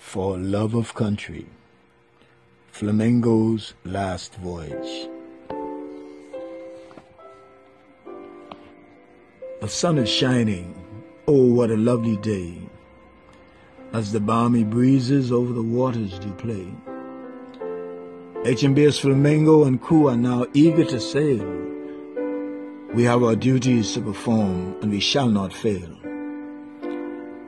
for love of country. Flamingo's last voyage. The sun is shining. Oh, what a lovely day, as the balmy breezes over the waters do play. HMBS Flamingo and crew are now eager to sail. We have our duties to perform, and we shall not fail.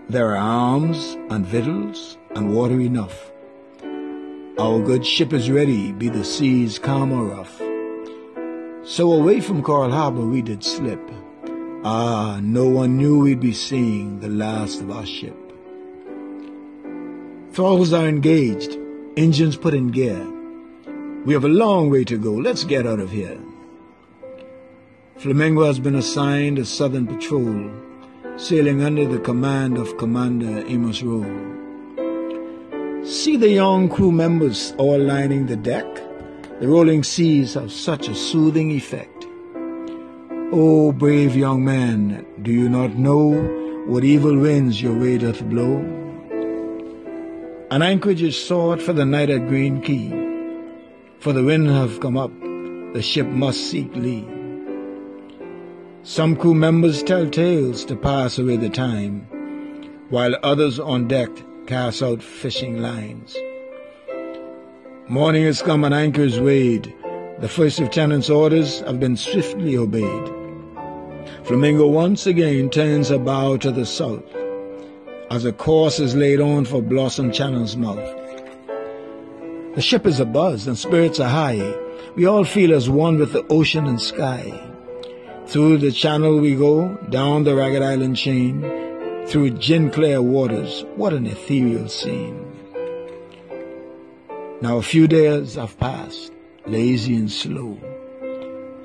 There are arms and victuals and water enough. Our good ship is ready, be the seas calm or rough. So away from Coral Harbor we did slip. Ah, no one knew we'd be seeing the last of our ship. Throttles are engaged, engines put in gear. We have a long way to go, let's get out of here. Flamingo has been assigned a southern patrol, sailing under the command of Commander Amos Rowe. See the young crew members all lining the deck. The rolling seas have such a soothing effect. Oh, brave young man, do you not know what evil winds your way doth blow? An anchorage is sought for the night at Green Key, for the wind have come up, the ship must seek lee. Some crew members tell tales to pass away the time, while others on deck cast out fishing lines. Morning has come and anchor is weighed. The first lieutenant's orders have been swiftly obeyed. Flamingo once again turns her bow to the south, as a course is laid on for Blossom Channel's mouth. The ship is abuzz and spirits are high. We all feel as one with the ocean and sky. Through the channel we go, down the Ragged Island chain, through gin-clear waters. What an ethereal scene. Now a few days have passed, lazy and slow.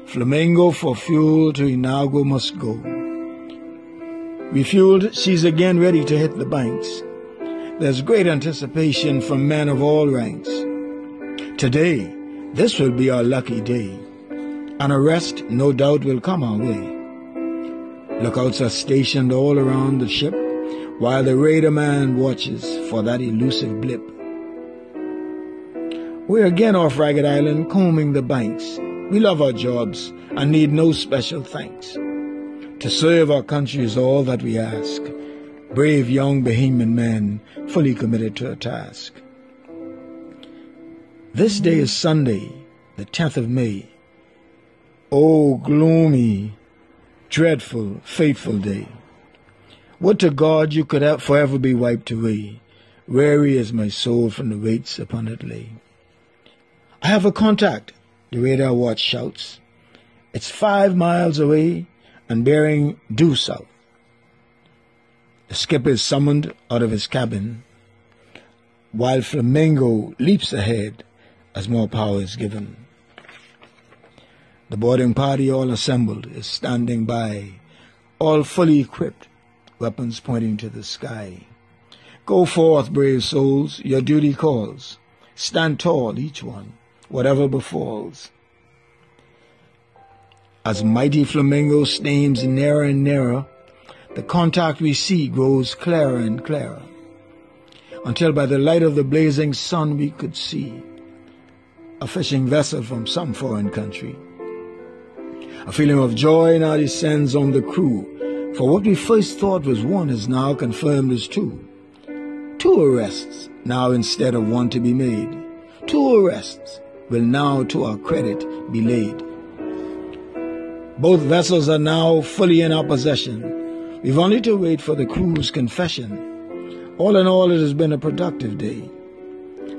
Flamingo for fuel to Inago must go. Refueled, she's again ready to hit the banks. There's great anticipation from men of all ranks. Today, this will be our lucky day. An arrest, no doubt, will come our way. Lookouts are stationed all around the ship, while the raider man watches for that elusive blip. We're again off Ragged Island, combing the banks. We love our jobs and need no special thanks. To serve our country is all that we ask. Brave young Bahamian men, fully committed to a task. This day is Sunday, the 10th of May. Oh, gloomy, dreadful, fateful day. Would to God you could forever be wiped away. Weary is my soul from the weights upon it lay. I have a contact, the radar watch shouts. It's 5 miles away and bearing due south. The skipper is summoned out of his cabin, while Flamingo leaps ahead as more power is given. The boarding party, all assembled, is standing by, all fully equipped, weapons pointing to the sky. Go forth, brave souls, your duty calls. Stand tall, each one, whatever befalls. As mighty Flamingo steams nearer and nearer, the contact we see grows clearer and clearer, until by the light of the blazing sun we could see a fishing vessel from some foreign country. A feeling of joy now descends on the crew, for what we first thought was one is now confirmed as two. 2 arrests now instead of 1 to be made. 2 arrests will now to our credit be laid. Both vessels are now fully in our possession. We've only to wait for the crew's confession. All in all, it has been a productive day,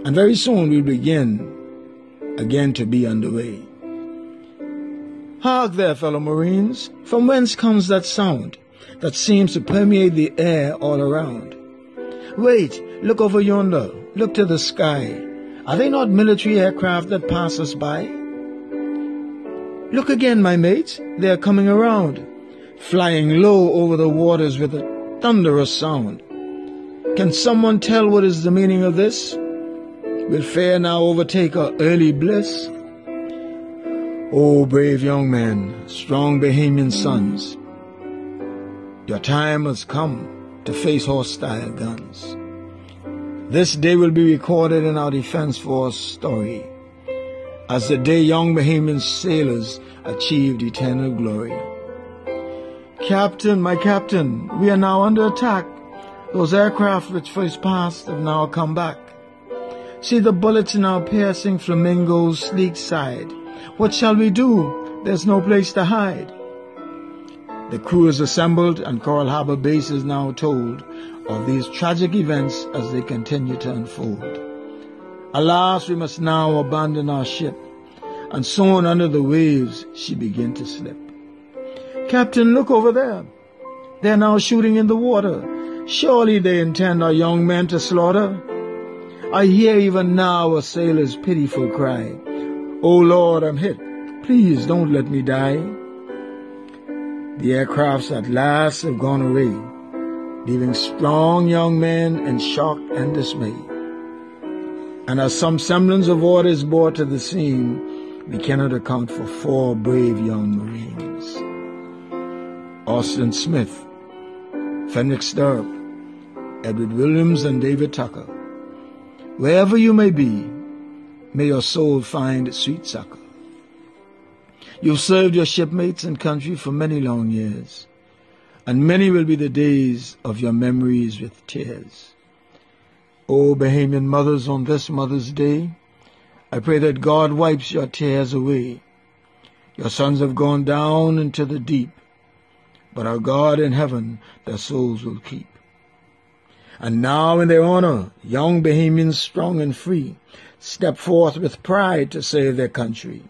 and very soon we'll begin again to be underway. Hark there, fellow Marines, from whence comes that sound that seems to permeate the air all around? Wait, look over yonder, look to the sky. Are they not military aircraft that pass us by? Look again, my mates, they are coming around, flying low over the waters with a thunderous sound. Can someone tell what is the meaning of this? Will fear now overtake our early bliss? Oh, brave young men, strong Bahamian sons, your time has come to face hostile guns. This day will be recorded in our Defense Force story as the day young Bahamian sailors achieved eternal glory. Captain, my captain, we are now under attack. Those aircraft which first passed have now come back. See the bullets now piercing Flamingo's sleek side. What shall we do? There's no place to hide. The crew is assembled and Coral Harbor Base is now told of these tragic events as they continue to unfold. Alas, we must now abandon our ship, and soon under the waves she began to slip. Captain, look over there. They're now shooting in the water. Surely they intend our young men to slaughter. I hear even now a sailor's pitiful cry. Oh Lord, I'm hit. Please don't let me die. The aircrafts at last have gone away, leaving strong young men in shock and dismay. And as some semblance of order is brought to the scene, we cannot account for 4 brave young Marines. Austin Smith, Fenwick Stirrup, Edward Williams, and David Tucker. Wherever you may be, may your soul find sweet succor. You've served your shipmates and country for many long years, and many will be the days of your memories with tears. O Bahamian mothers, on this Mother's Day, I pray that God wipes your tears away. Your sons have gone down into the deep, but our God in heaven their souls will keep. And now in their honor, young Bahamians strong and free step forth with pride to save their country.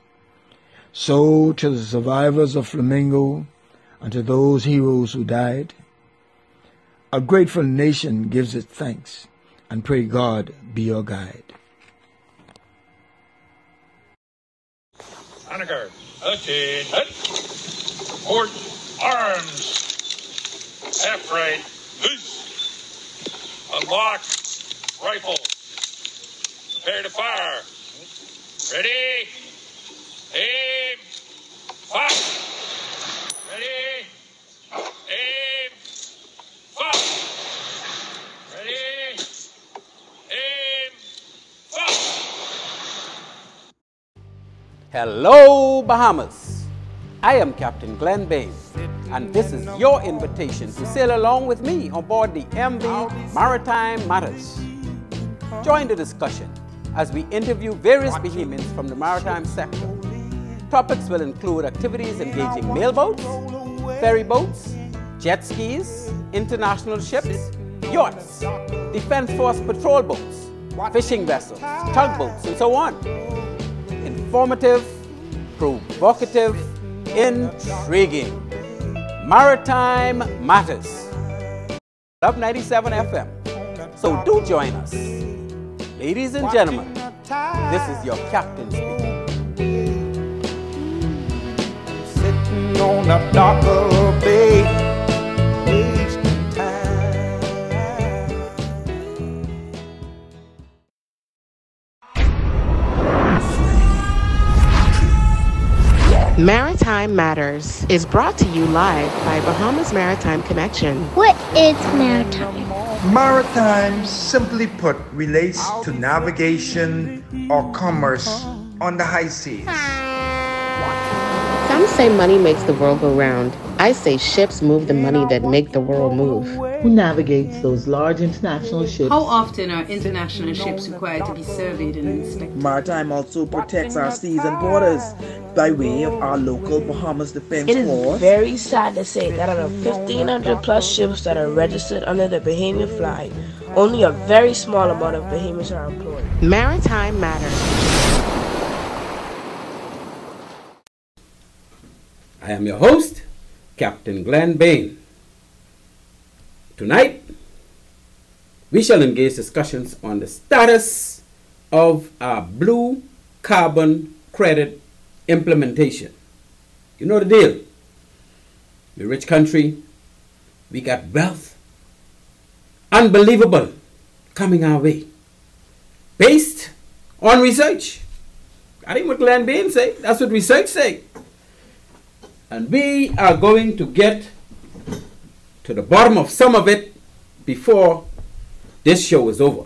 So to the survivors of Flamingo and to those heroes who died, a grateful nation gives it thanks and pray God be your guide. Honor guard. Attention. Port arms. Half right. Loose. Unlock. Rifle. Prepare to fire. Ready. Aim. Fire. Ready. Aim. Fire. Ready. Aim. Fire. Hello, Bahamas. I am Captain Glenn Bain, and this is your invitation to sail along with me on board the MV Maritime Matters. Join the discussion as we interview various Bahamians from the maritime sector. Topics will include activities engaging mailboats, ferry boats, jet skis, international ships, yachts, Defense Force patrol boats, fishing vessels, tugboats, and so on. Informative, provocative, intriguing. Maritime Matters. Love 97 FM. So do join us. Ladies and gentlemen, this is your captain speaking. Sitting on a darker bay, wasting time. Maritime Matters is brought to you live by Bahamas Maritime Connection. What is maritime? Maritime, simply put, relates to navigation or commerce on the high seas. Some say money makes the world go round. I say ships move the money that make the world move. Who navigates those large international ships? How often are international ships required to be surveyed and inspected? Maritime also protects our seas and borders by way of our local Bahamas Defense Force. It is very sad to say that out of 1,500 plus ships that are registered under the Bahamian flag, only a very small amount of Bahamians are employed. Maritime Matters. I am your host, Captain Glenn Bain. Tonight, we shall engage discussions on the status of our blue carbon credit implementation. You know the deal. We're a rich country. We got wealth. Unbelievable coming our way. Based on research. That ain't what Glenn Bain say. That's what research say. And we are going to get to the bottom of some of it before this show is over.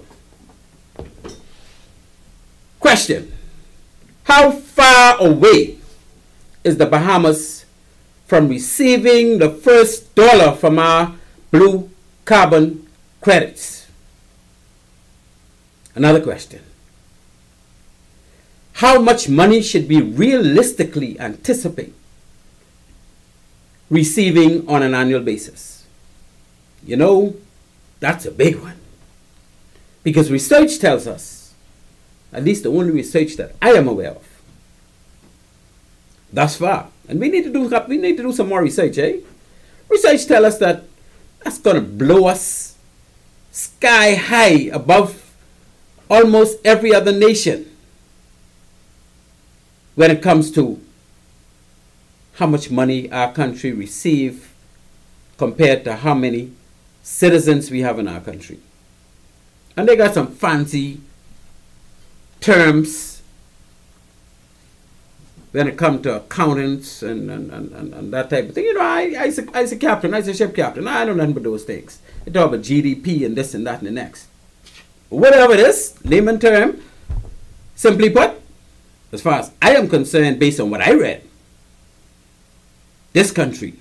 Question: how far away is the Bahamas from receiving the first dollar from our blue carbon credits? Another question: how much money should we realistically anticipate receiving on an annual basis? You know, that's a big one. Because research tells us, at least the only research that I am aware of thus far, and we need to do some more research, Research tells us that that's going to blow us sky high above almost every other nation when it comes to how much money our country receives compared to how many citizens we have in our country. And they got some fancy terms when it comes to accountants and that type of thing. You know, I say captain, I say ship captain. I know nothing but those things. They talk about GDP and this and that and the next. Whatever it is, layman term, simply put, as far as I am concerned, based on what I read, this country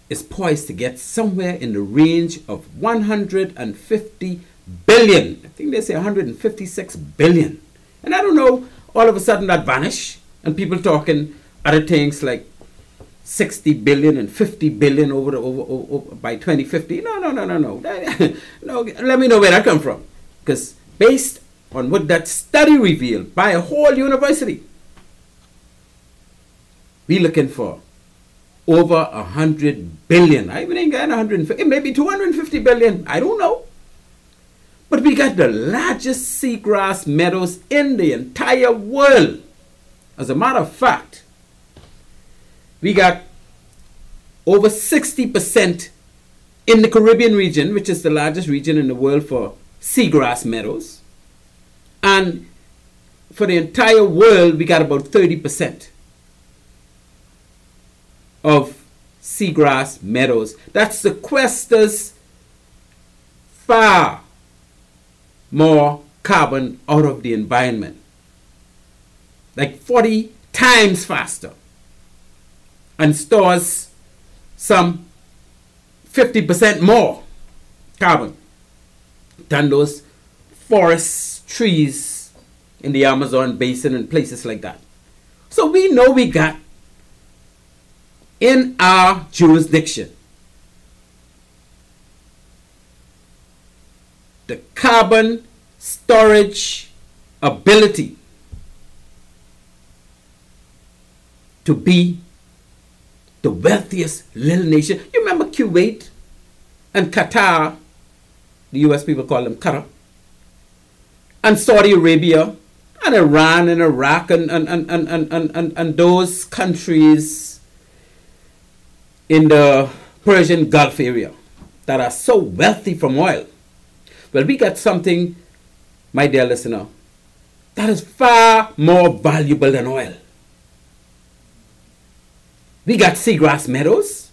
is poised to get somewhere in the range of 150 billion. I think they say 156 billion. And I don't know, all of a sudden that vanished and people talking other things like 60 billion and 50 billion over by 2050. No. No, let me know where that come from. Because based on what that study revealed by a whole university, we looking for over 100 billion. I even ain't got 150, maybe 250 billion. I don't know. But we got the largest seagrass meadows in the entire world. As a matter of fact, we got over 60% in the Caribbean region, which is the largest region in the world for seagrass meadows. And for the entire world, we got about 30% of seagrass meadows. That sequesters far more carbon out of the environment, like 40 times faster, and stores some 50% more carbon than those forests, trees in the Amazon basin and places like that. So we know we got in our jurisdiction the carbon storage ability to be the wealthiest little nation. You remember Kuwait and Qatar, the US people call them Qatar, and Saudi Arabia and Iran and Iraq and those countries in the Persian Gulf area that are so wealthy from oil. Well, we got something, my dear listener, that is far more valuable than oil. We got seagrass meadows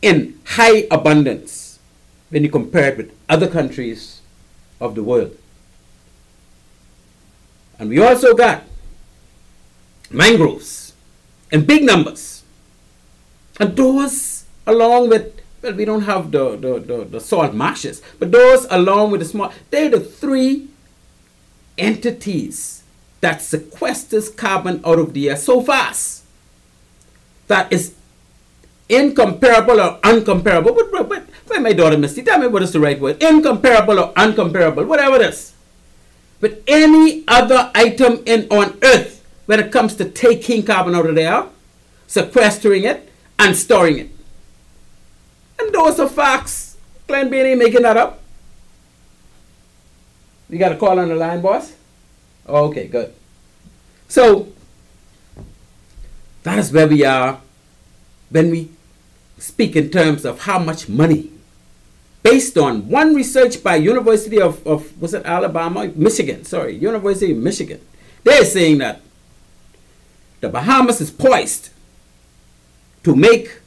in high abundance when you compare it with other countries of the world. And we also got mangroves in big numbers. And those, along with, well, we don't have the salt marshes, but those along with the small, they're the three entities that sequesters carbon out of the air so fast that is incomparable or uncomparable. But my daughter Misty, tell me what is the right word. Incomparable or uncomparable, whatever it is. But any other item on earth when it comes to taking carbon out of the air, sequestering it, and storing it. And those are facts. Glenn Bain ain't making that up. You got a call on the line, boss? Okay, good. So, that is where we are when we speak in terms of how much money, based on one research by University of was it Alabama? Michigan, sorry, University of Michigan. They're saying that the Bahamas is poised to make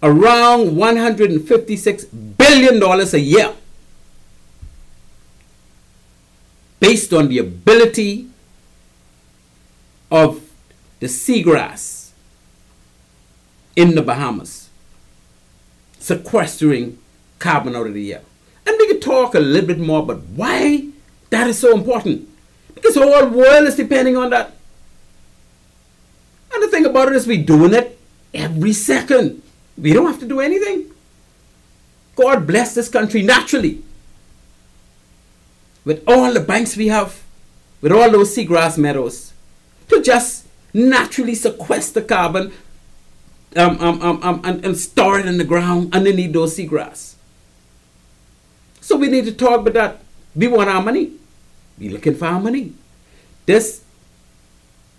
around $156 billion a year based on the ability of the seagrass in the Bahamas sequestering carbon out of the air. And we could talk a little bit more about why that is so important. Because the whole world is depending on that. And the thing about it is we're doing it every second. We don't have to do anything. God bless this country naturally. With all the banks we have, with all those seagrass meadows, to just naturally sequester carbon and store it in the ground underneath those seagrass. So we need to talk about that. We want our money. We're looking for our money. This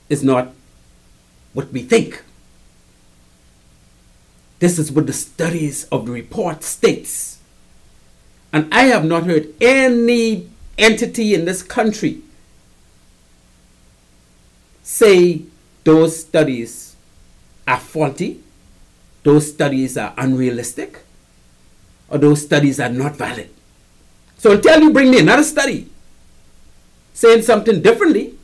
is not what we think. This is what the studies of the report states. And I have not heard any entity in this country say those studies are faulty, those studies are unrealistic, or those studies are not valid. So until you bring me another study saying something differently,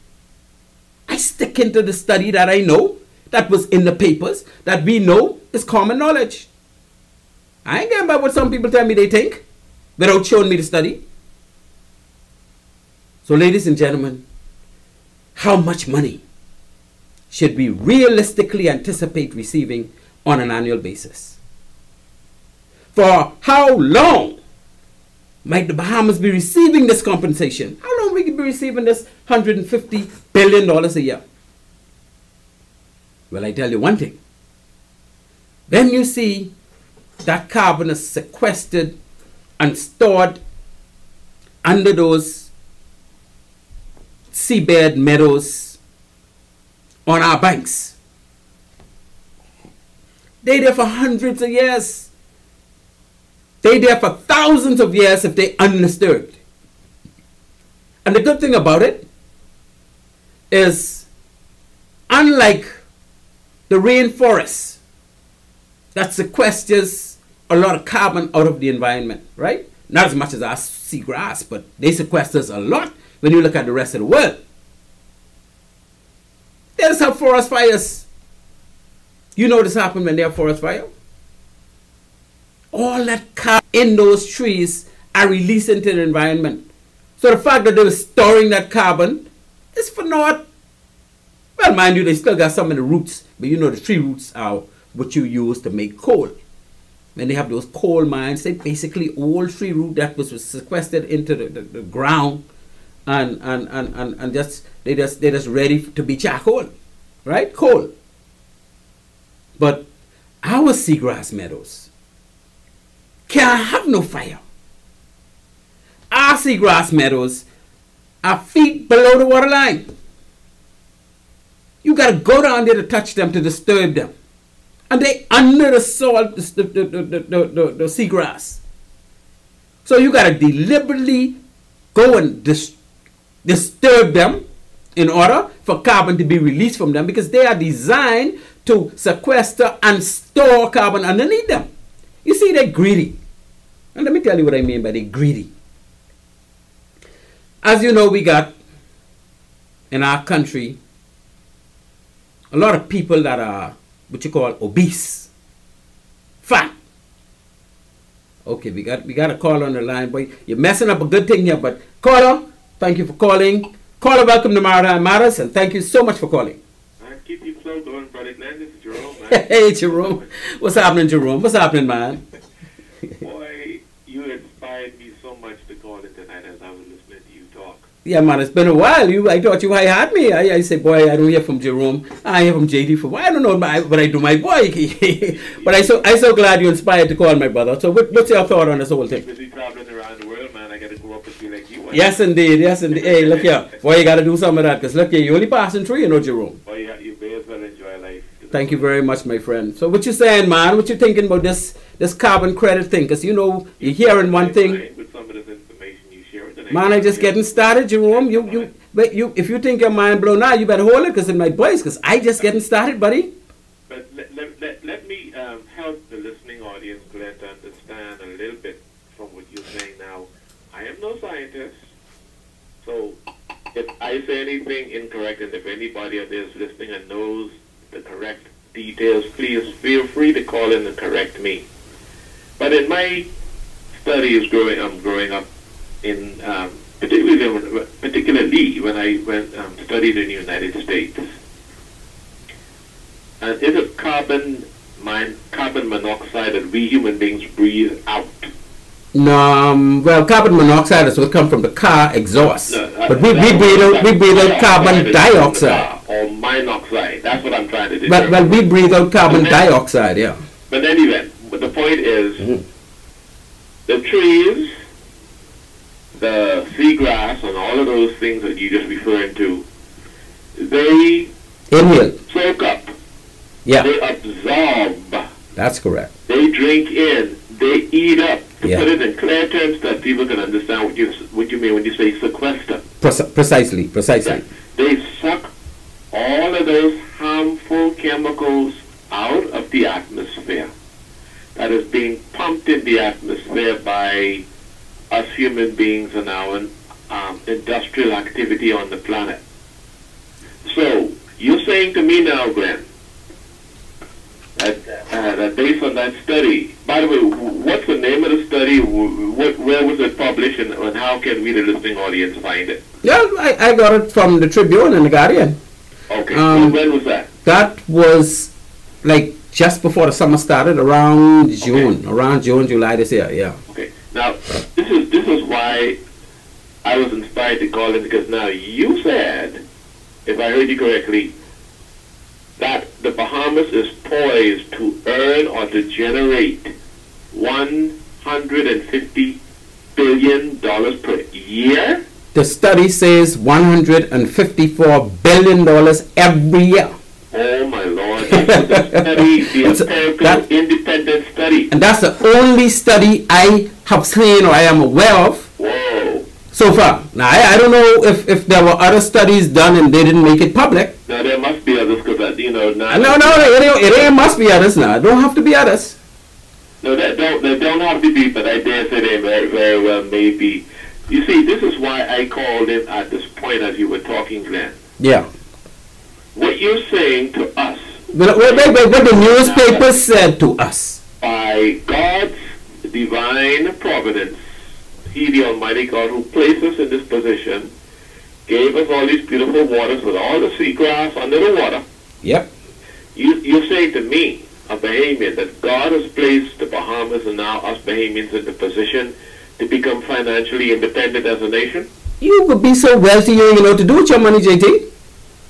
I stick into the study that I know, that was in the papers, that we know is common knowledge. I ain't getting by what some people tell me they think without showing me the study. So ladies and gentlemen, how much money should we realistically anticipate receiving on an annual basis? For how long might the Bahamas be receiving this compensation? How long we could be receiving this $150 billion a year? Well, I tell you one thing. When you see that carbon is sequestered and stored under those seabed meadows on our banks, they're there for hundreds of years. They're there for thousands of years if they're undisturbed. And the good thing about it is, unlike the rainforest that sequesters a lot of carbon out of the environment, right? Not as much as our seagrass, but they sequester a lot when you look at the rest of the world. There's some forest fires. You know this happen when there are forest fires. All that carbon in those trees are released into the environment. So the fact that they were storing that carbon is for naught. Well, mind you, they still got some of the roots, but you know the tree roots are what you use to make coal. When they have those coal mines, they basically old tree root that was sequestered into the ground, and just they just ready to be charcoal, right? Coal. But our seagrass meadows can't have no fire. Our seagrass meadows are feet below the waterline. You got to go down there to touch them, to disturb them. And they under the salt, the seagrass. So you got to deliberately go and disturb them in order for carbon to be released from them, because they are designed to sequester and store carbon underneath them. You see, they're greedy. And let me tell you what I mean by they're greedy. As you know, we got in our country a lot of people that are what you call obese, fat. Okay, we got a call on the line, boy. You're messing up a good thing here, but caller, thank you for calling. Caller, welcome to Maritime Matters, and thank you so much for calling. Keep you flow going, brother Glenn. This is Jerome, man. Hey, Jerome. What's happening, Jerome? What's happening, man? Boy, you inspired me so much to call in tonight as I was listening to you talk. Yeah, man, it's been a while. I thought you had me. I say, boy, I don't hear from Jerome. I hear from JD for a while. I don't know, but I do my boy. But I'm so glad you inspired to call, my brother. So what's your thought on this whole thing? Busy traveling around the world, man. I got to grow up and be like you. Yes, indeed. Yes, indeed. Hey, look here. Boy, you got to do some of that, because look here, you're only passing through, you know, Jerome. Boy, you may as well enjoy life. Thank you very much, my friend. So what you saying, man? What you thinking about this carbon credit thing? Because, you know, you're hearing one thing. With some of this information you share tonight. Man, I just getting started, Jerome. If you think your mind blown now, you better hold it, because in my voice, because I just getting started, buddy. But let me help the listening audience, Glenn, to understand a little bit from what you're saying now. I am no scientist, so if I say anything incorrect, and if anybody out there is listening and knows the correct details, please feel free to call in and correct me. But in my studies growing up in particularly when I studied in the United States, and it is carbon monoxide that we human beings breathe out. No, well, carbon monoxide is what comes from the car exhaust. But we breathe out carbon dioxide. Or monoxide. That's what I'm trying to do. Well, we breathe out carbon dioxide, yeah. But anyway, but the point is, the trees, the seagrass, and all of those things that you just referring to, they inhale, soak up. Yeah. They absorb. That's correct. They drink in. They eat up. To put it in clear terms that people can understand what you mean when you say sequester. Precisely. Yeah. They suck all of those harmful chemicals out of the atmosphere that is being pumped in the atmosphere by us human beings and our industrial activity on the planet. So, you're saying to me now, Glenn, that based on that study, by the way, what's the name of the study? Where was it published, and how can we, the listening audience, find it? Yeah, I got it from the Tribune and the Guardian. Okay, when was that? That was like just before the summer started, around June, July this year. Yeah. Okay. Now, this is why I was inspired to call in, because now you said, if I heard you correctly, that the Bahamas is poised to earn or to generate $150 billion per year? The study says $154 billion every year. Oh my Lord! It's the empirical independent study. And that's the only study I have seen or I am aware of. Whoa! So far. Now I don't know if there were other studies done and they didn't make it public. Now there must be others, because now. It must be others now. It don't have to be others. No, they don't have to be, but I dare say they very, very well may be. You see, this is why I called in at this point as you were talking, Glenn. Yeah. What you're saying to us. What the newspaper said to us. By God's divine providence, He, the Almighty God, who placed us in this position, gave us all these beautiful waters with all the seagrass under the water. Yep. You're saying to me, a Bahamian, that God has placed the Bahamas and now us Bahamians in the position to become financially independent as a nation? You would be so wealthy you don't know what to do with your money, JT.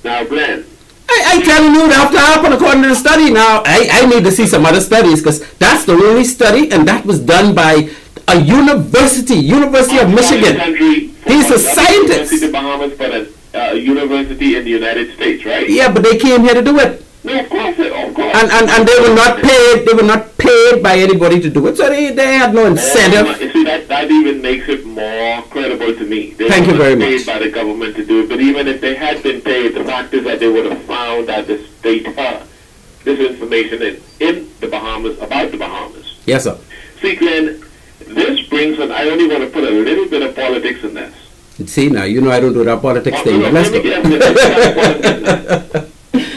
Now, Glenn. I telling you, that have to happen according to the study. Now, I need to see some other studies, because that's the only study, and that was done by a University of Michigan. He's a scientist. University of the Bahamas, but a university in the United States, right? Yeah, but they came here to do it. No, of course. And they were not paid. They were not paid by anybody to do it, so they had no incentive. You see, that even makes it more credible to me. Thank you very much. They were paid by the government to do it, but even if they had been paid, the fact is that they would have found that this data, this information in the Bahamas, about the Bahamas. Yes, sir. See, Glenn, this brings, and I only want to put a little bit of politics in this. See, now, you know I don't do that politics thing, but let's go.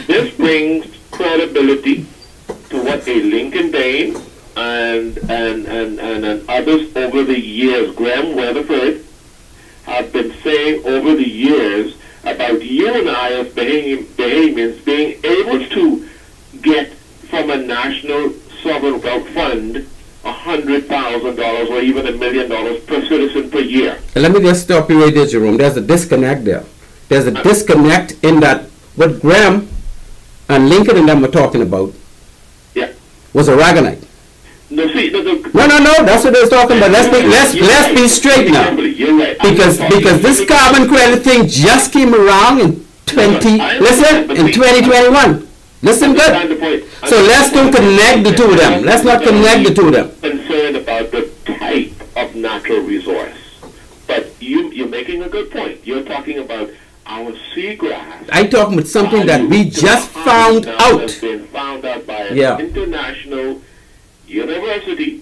This brings credibility to what a Lincoln Bain and others over the years, Graham Weatherford, have been saying over the years about you and I as Bahamians being able to get from a national sovereign wealth fund $100,000 or even $1 million per citizen per year. Let me just stop you right there, Jerome. There's a disconnect there. There's a disconnect in that what Graham and Lincoln and them were talking about was Aragonite. No, see, no, that's what they was talking about. Let's be straight now. Because this carbon credit thing just came around in 2021. Listen good. So let's don't connect the two of them. Let's not connect the two of them. Concerned about the type of natural resource. But you're making a good point. You're talking about our seagrass. I'm talking about something that we just found out. Has been found out by an international university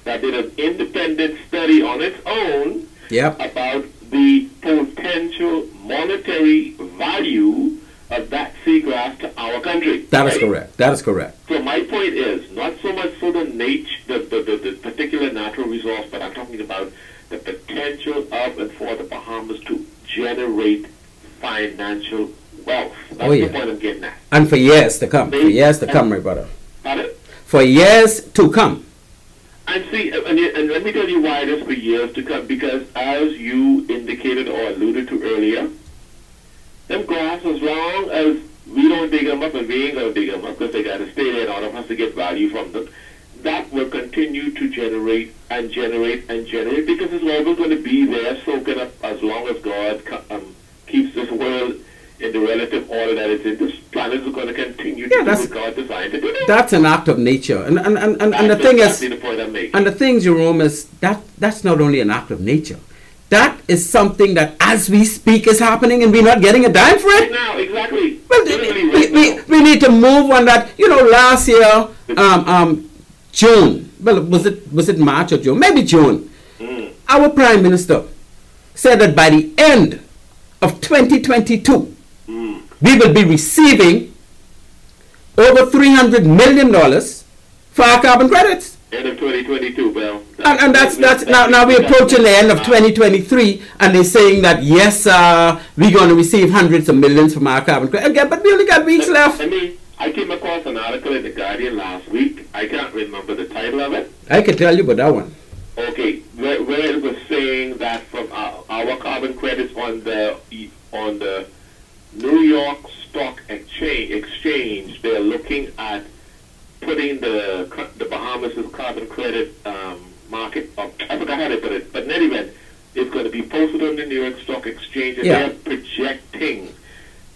that did an independent study on its own about the potential monetary value of that seagrass to our country. That is correct. That is correct. So my point is not so much for the nature, the particular natural resource, but I'm talking about the potential of and for the Bahamas to generate financial wealth. That's the point I'm getting at. And for years to come. For years to come, my brother. Pardon? For years to come. And see, and let me tell you why it is for years to come. Because as you indicated or alluded to earlier, them grass, as long as we don't dig them up, and we ain't going to dig them up because they got to stay there in order for us to get value from them, that will continue to generate and generate and generate, because it's always going to be there soaking up as long as God keeps this world in the relative order that it's in. This planet is going to continue to do what God designed to do. That's an act of nature. And the thing is, and the thing, Jerome, is that's not only an act of nature. That is something that, as we speak, is happening, and we're not getting a dime for it. Right now, exactly. Well, we need to move on that. You know, last year, June. Well, was it March or June? Maybe June. Our Prime Minister said that by the end of 2022, we will be receiving over $300 million for our carbon credits. End of 2022, well. And that's now we're approaching the end of 2023, and they're saying that yes, we're going to receive hundreds of millions from our carbon credit again, but we only got weeks left. I came across an article in the Guardian last week. I can't remember the title of it. I can tell you about that one. Okay, where it was saying that from our carbon credits on the New York Stock Exchange, they're looking at putting the Bahamas' carbon credit market up. I forgot how they put it, but in any event, it's going to be posted on the New York Stock Exchange, and they're projecting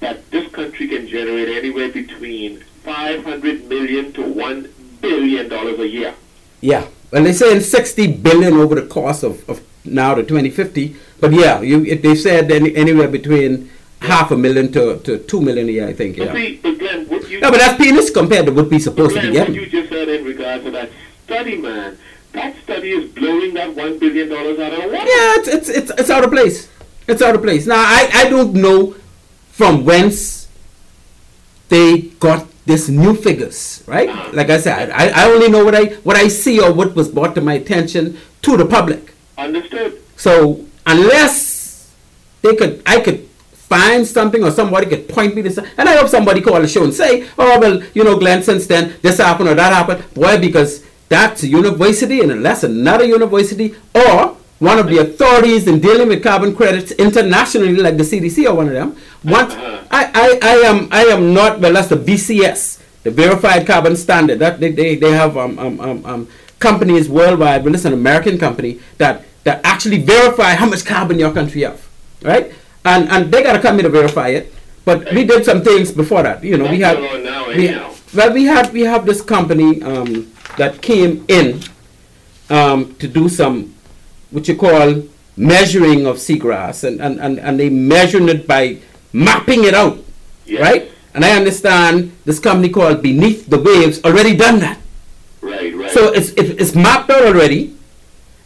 that this country can generate anywhere between $500 million to $1 billion a year. Yeah, well, they're saying $60 billion over the course of now to 2050, but yeah, they said anywhere between $500,000 to $2 million a year, I think. Yeah. But see, again, what you no, but that's peanuts compared to what we supposed to be getting. What you just said in regards to that study, man, that study is blowing that $1 billion out of the water. Yeah, it's out of place. It's out of place. Now, I don't know from whence they got this new figures, right? Like I said, I only know what I see or what was brought to my attention to the public. Understood. So unless I could find something or somebody could point me to something, and I hope somebody call the show and say, oh, well, you know, Glenn, since then, this happened or that happened. Boy, because that's a university, and unless another university or one of the authorities in dealing with carbon credits internationally, like the CDC or one of them, I am not, well, that's the VCS, the Verified Carbon Standard. That they have companies worldwide, but it's an American company that actually verify how much carbon your country have, right? And they got to come in to verify it. But we did some things before that. You know, we have this company that came in to do some what you call measuring of seagrass, and they measured it by mapping it out, right? And I understand this company called Beneath the Waves already done that. Right. So it's mapped out already,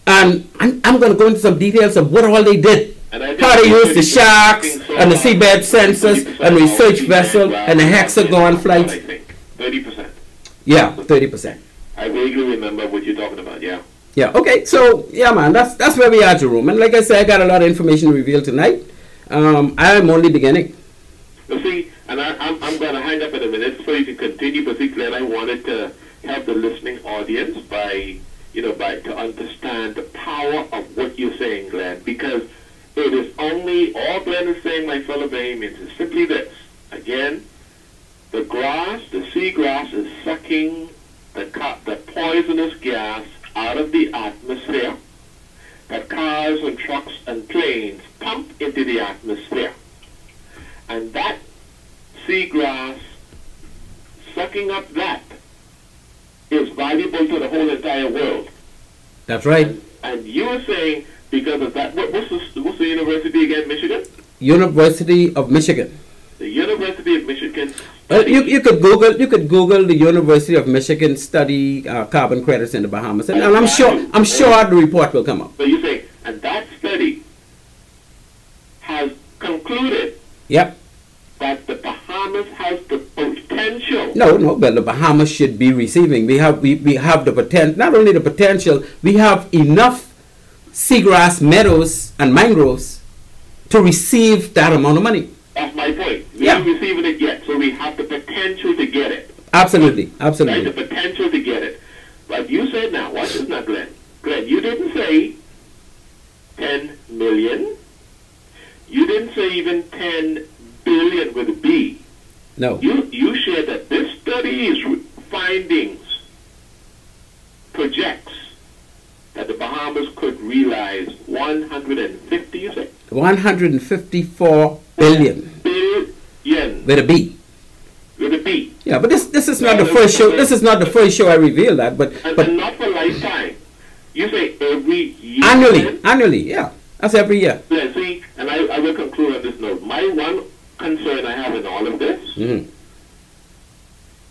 and I'm going to go into some details of what all they did. How they use the sharks and the seabed sensors and research vessel and the hexagon flights. 30%. Yeah, 30%. I vaguely remember what you're talking about. Yeah. Yeah. Okay. So yeah, man, that's where we are, Jerome. And like I said, I got a lot of information to reveal tonight. I'm only beginning. You see, and I'm going to hang up in a minute so you can continue. But see, Glenn, I wanted to help the listening audience by to understand the power of what you're saying, Glenn, because it is only, all Glenn is saying, my fellow Bahamians, is simply this. Again, the seagrass is sucking the poisonous gas out of the atmosphere that cars and trucks and planes pump into the atmosphere. And that seagrass, sucking up that, is valuable to the whole entire world. That's right. And you are saying, because of that, what's the university again, Michigan? University of Michigan. The University of Michigan. Well, you could Google the University of Michigan study carbon credits in the Bahamas, and I'm sure the report will come up. So you say, and that study has concluded Yep. But the Bahamas has the potential. No, but the Bahamas should be receiving. We have the potential, not only the potential, we have enough seagrass meadows and mangroves to receive that amount of money. That's my point. We haven't received it yet, so we have the potential to get it. Absolutely, absolutely. Right, the potential to get it. But you said now, watch this now, Glenn. Glenn, you didn't say 10 million. You didn't say even 10 billion with a B. No. You shared that this study's findings projects that the Bahamas could realize 150, you say? 154 billion. Billion. With a B. With a B. Yeah, but this is not the first show. This is not the first show I revealed that, but not for lifetime. You say every year. Annually, yeah. That's every year. Yeah, see, and I will conclude on this note. My one concern I have in all of this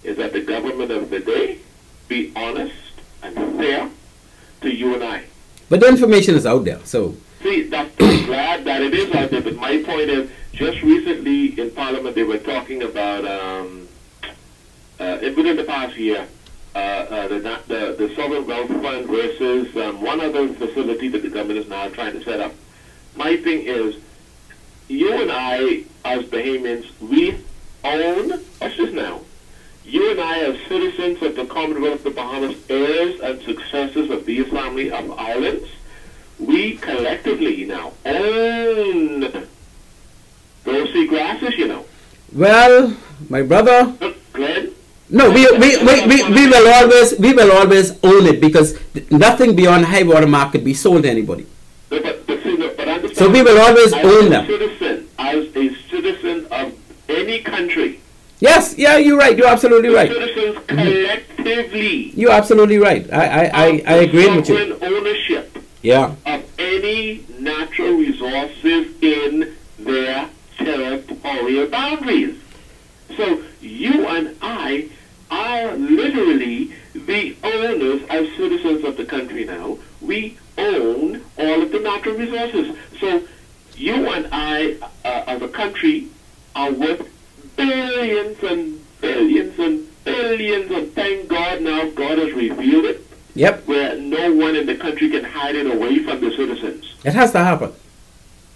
is that the government of the day be honest and fair to you and I. But the information is out there, so. See, I'm glad that it is out there, but my point is, just recently in Parliament they were talking about, within the past year, the Sovereign Wealth Fund versus one other facility that the government is now trying to set up. My thing is, you and I, as Bahamians, we own, watch this now, you and I, as citizens of the Commonwealth of the Bahamas, heirs and successors of these family of islands, we collectively now own those sea grasses, you know. Well, my brother. Glenn? No, we will always own it, because nothing beyond high water mark could be sold to anybody. So we will always own them. As a citizen of any country. Yes, yeah, you're right. You're absolutely right. Citizens collectively. You're absolutely right. I agree with you. Ownership. Yeah. Of any natural resources in their territorial boundaries. So you and I are literally the owners as citizens of the country now. We own all of the natural resources. So you and I, as a country, are worth billions and billions and billions, and thank God now God has revealed it. Yep. Where no one in the country can hide it away from the citizens. It has to happen.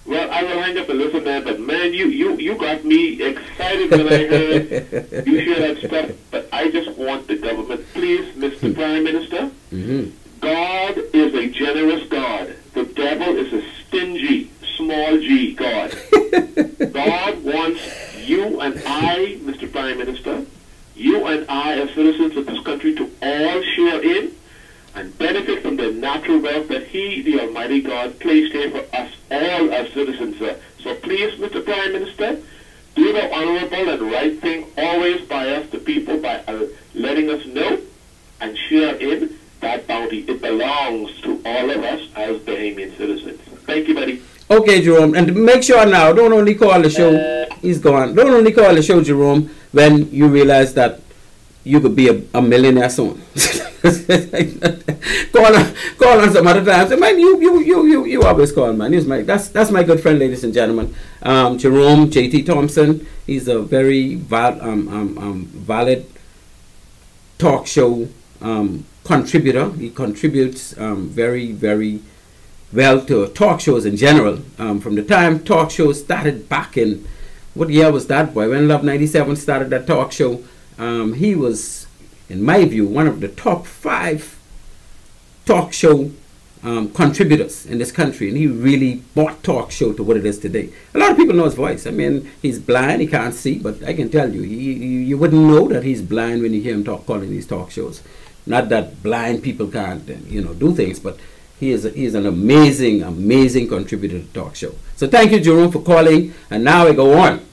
Well, I will hang up and listen, man, but man, you got me excited when I heard you share that stuff. But I just want the government, please, Mr. Prime Minister, God is a generous God. The devil is a stingy, small g God. God wants you and I, Mr. Prime Minister, you and I as citizens of this country to all share in and benefit from the natural wealth that He, the Almighty God, placed here for us all as citizens. So please, Mr. Prime Minister, do the honorable and right thing always by us, the people, by letting us know and share in that bounty. It belongs to all of us as Bahamian citizens. Thank you, buddy. Okay, Jerome, and make sure now, don't only call the show, he's gone, don't only call the show, Jerome, when you realize that you could be a millionaire soon. call on some other time. Say, man, you always call, man. That's my good friend, ladies and gentlemen. Jerome J.T. Thompson. He's a very valid talk show contributor. He contributes very, very well to talk shows in general. From the time talk shows started back in, what year was that, boy? When Love 97 started that talk show, he was, in my view, one of the top 5 talk show contributors in this country, and he really brought talk show to what it is today. A lot of people know his voice. I mean, he's blind, he can't see, but I can tell you, you wouldn't know that he's blind when you hear him calling these talk shows. Not that blind people can't, do things, but he is an amazing contributor to talk show. So thank you, Jerome, for calling, and now I go on.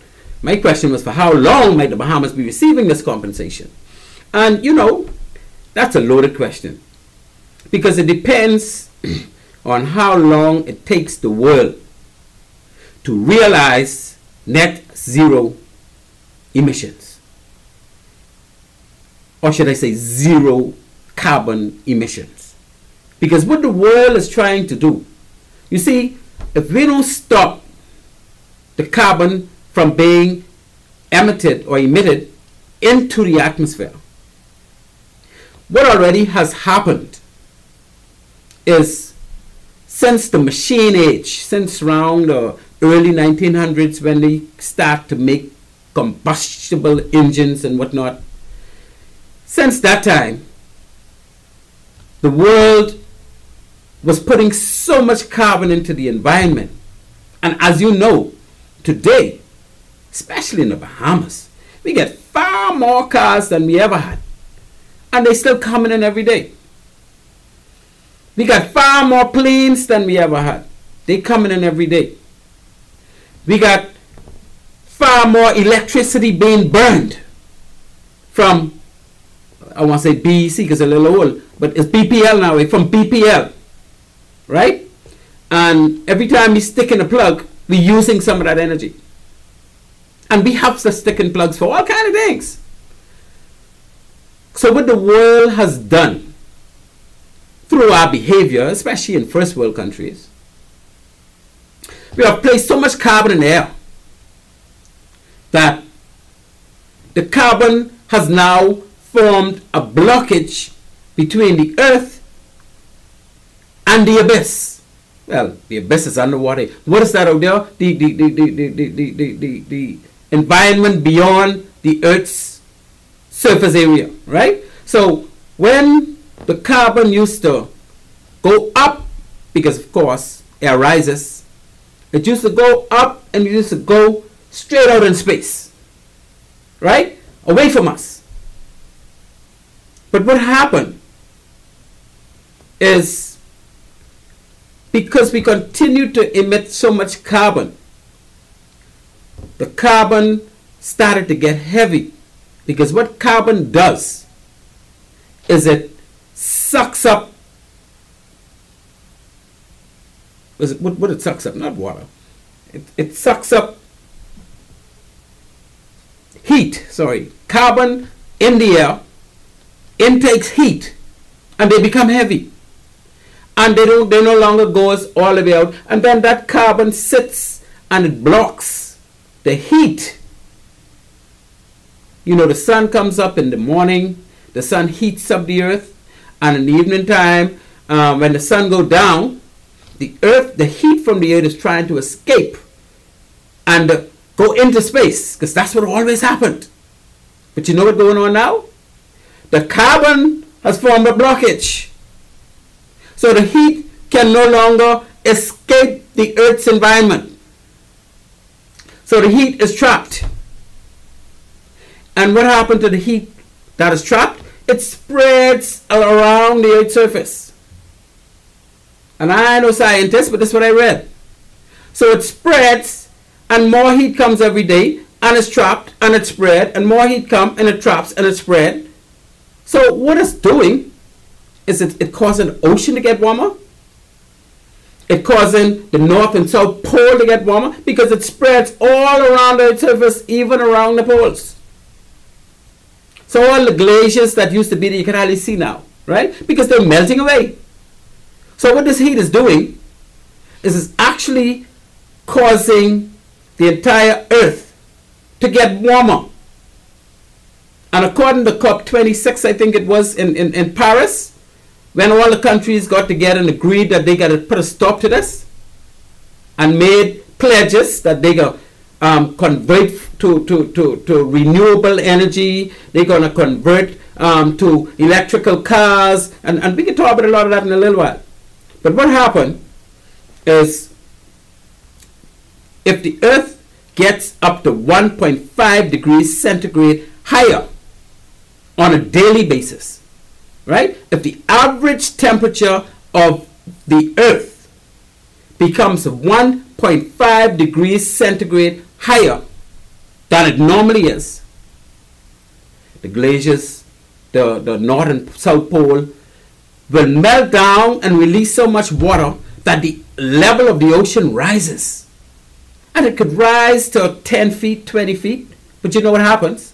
My question was, for how long might the Bahamas be receiving this compensation? And, that's a loaded question, because it depends on how long it takes the world to realize net zero emissions. Or should I say zero carbon emissions? Because what the world is trying to do, you see, if we don't stop the carbon from being emitted or emitted into the atmosphere. What already has happened is, since the machine age, since around the early 1900s, when they start to make combustible engines and whatnot, since that time, the world was putting so much carbon into the environment. And as you know, today, especially in the Bahamas, we get far more cars than we ever had. And they're still coming in every day. We got far more planes than we ever had. They're coming in every day. We got far more electricity being burned from, I want to say BEC because it's a little old, but it's BPL now, from BPL, right? And every time we stick in a plug, we're using some of that energy. And we have to stick in plugs for all kinds of things. So what the world has done through our behavior, especially in first world countries, we have placed so much carbon in the air that the carbon has now formed a blockage between the earth and the abyss. Well, the abyss is underwater. What is that out there? The environment beyond the earth's surface area, right? So when the carbon used to go up, because of course air rises, it used to go up and it used to go straight out in space, right? Away from us. But what happened is, because we continue to emit so much carbon, the carbon started to get heavy. Because what carbon does is it sucks up, what it sucks up, not water. It sucks up heat, carbon in the air intakes heat and they become heavy. And they no longer goes all the way out, and then that carbon sits and it blocks the heat. You know, the sun comes up in the morning, the sun heats up the earth, and in the evening time, when the sun goes down, the heat from the earth is trying to escape and go into space, because that's what always happened. But you know what's going on now? The carbon has formed a blockage. So the heat can no longer escape the earth's environment. So the heat is trapped. And what happened to the heat that is trapped? It spreads around the earth's surface. And I'm no scientist, but this is what I read. So it spreads, and more heat comes every day, and it's trapped, and it's spread, and more heat comes, and it traps, and it's spread. So what it's doing is it causing the ocean to get warmer. It causing the North and South Pole to get warmer, because it spreads all around the earth's surface, even around the poles. So all the glaciers that used to be there, you can hardly see now, right? Because they're melting away. So what this heat is doing is it's actually causing the entire earth to get warmer. And according to COP26, I think it was in Paris, when all the countries got together and agreed that they got to put a stop to this and made pledges that they got convert to renewable energy, they're going to convert to electrical cars, and we can talk about a lot of that in a little while. But what happened is, if the earth gets up to 1.5 degrees centigrade higher on a daily basis, right? If the average temperature of the earth becomes 1.5 degrees centigrade higher than it normally is, the glaciers, the North and South Pole will melt down and release so much water that the level of the ocean rises. And it could rise to 10 feet, 20 feet. But you know what happens?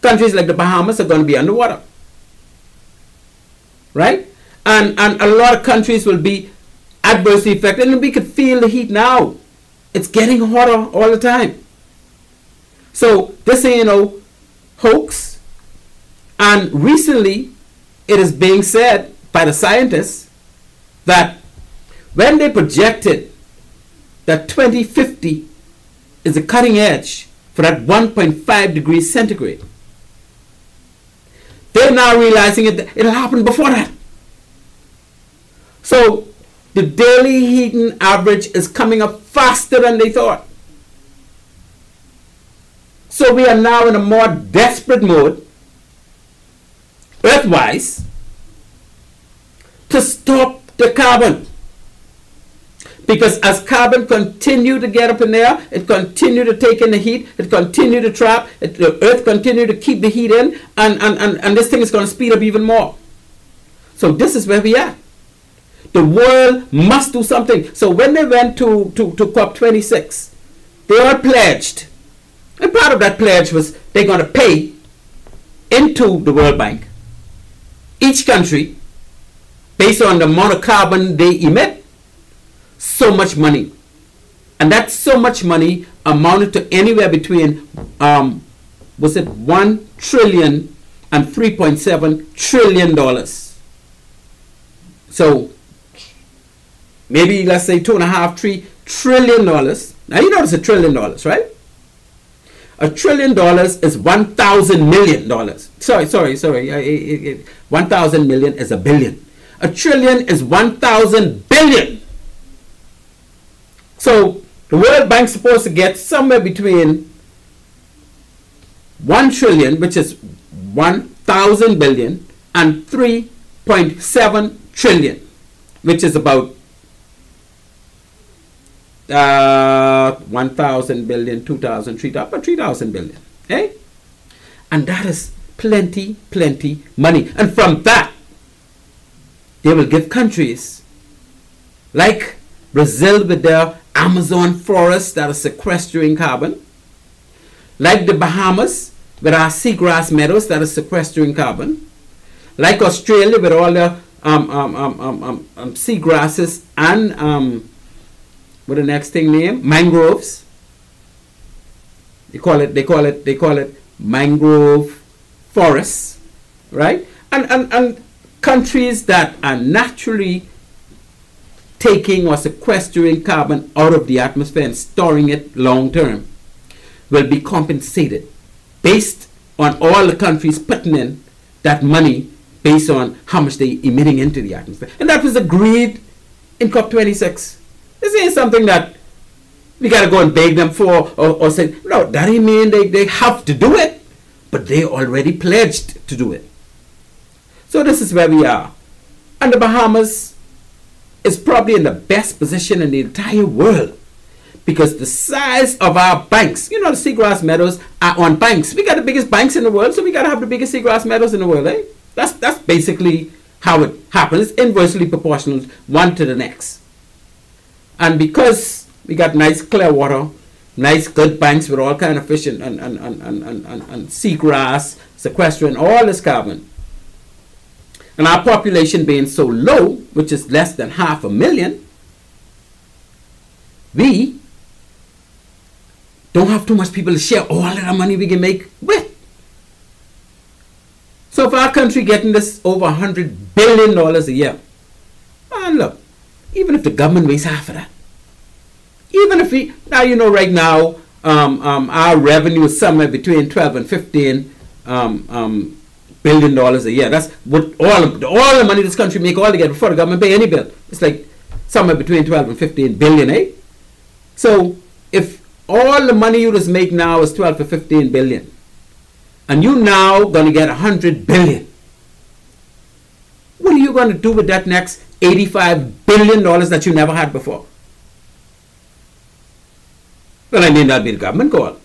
Countries like the Bahamas are going to be underwater. Right? And a lot of countries will be adversely affected. And we could feel the heat now. It's getting hotter all the time. So this ain't no hoax. And recently, it is being said by the scientists that when they projected that 2050 is the cutting edge for that 1.5 degrees centigrade, they're now realizing it'll happen before that. So the daily heating average is coming up faster than they thought. So we are now in a more desperate mode, Earth-wise, to stop the carbon. Because as carbon continue to get up in there, it continue to take in the heat, it continue to trap, the Earth continue to keep the heat in, and this thing is going to speed up even more. So this is where we are. The world must do something. So when they went to COP26, they all pledged. And part of that pledge was they're going to pay into the World Bank, each country, based on the amount of carbon they emit, so much money. And that so much money amounted to anywhere between, was it $1 trillion and $3.7 trillion. So maybe let's say $2.5–3 trillion. Now you know it's $1 trillion, right? $1 trillion is 1,000 million dollars. Sorry. 1,000 million is a billion. $1 trillion is 1,000 billion. So the World Bank's supposed to get somewhere between 1 trillion, which is 1,000 billion, and 3.7 trillion, which is about 1,000 billion, 2,000, 3,000, about 3,000 billion. Eh? And that is plenty money. And from that, they will give countries like Brazil with their Amazon forests that are sequestering carbon, like the Bahamas with our seagrass meadows that are sequestering carbon, like Australia with all their seagrasses and what the next thing name? Mangroves. They call it mangrove forests, right? And countries that are naturally taking or sequestering carbon out of the atmosphere and storing it long term will be compensated based on all the countries putting in that money based on how much they're emitting into the atmosphere. And that was agreed in COP26. This ain't something that we got to go and beg them for or say, no, that ain't mean they have to do it, but they already pledged to do it. So this is where we are. And the Bahamas is probably in the best position in the entire world because the size of our banks, you know, the seagrass meadows are on banks. We got the biggest banks in the world, so we got to have the biggest seagrass meadows in the world, eh? That's basically how it happens, inversely proportional one to the next. And because we got nice clear water, nice good banks with all kind of fish and seagrass, sequestering all this carbon, and our population being so low, which is less than 500,000, we don't have too much people to share all of the money we can make with. So if our country getting this over $100 billion a year, and look, even if the government wastes half of that, even if we, now you know right now, our revenue is somewhere between 12 and 15 $billion a year. That's what all the money this country make all together before the government pay any bill. It's like somewhere between 12 and 15 billion, eh? So if all the money you just make now is 12 to 15 billion, and you now going to get 100 billion, what are you going to do with that next $85 billion that you never had before? Well, I mean, that'll be the government call.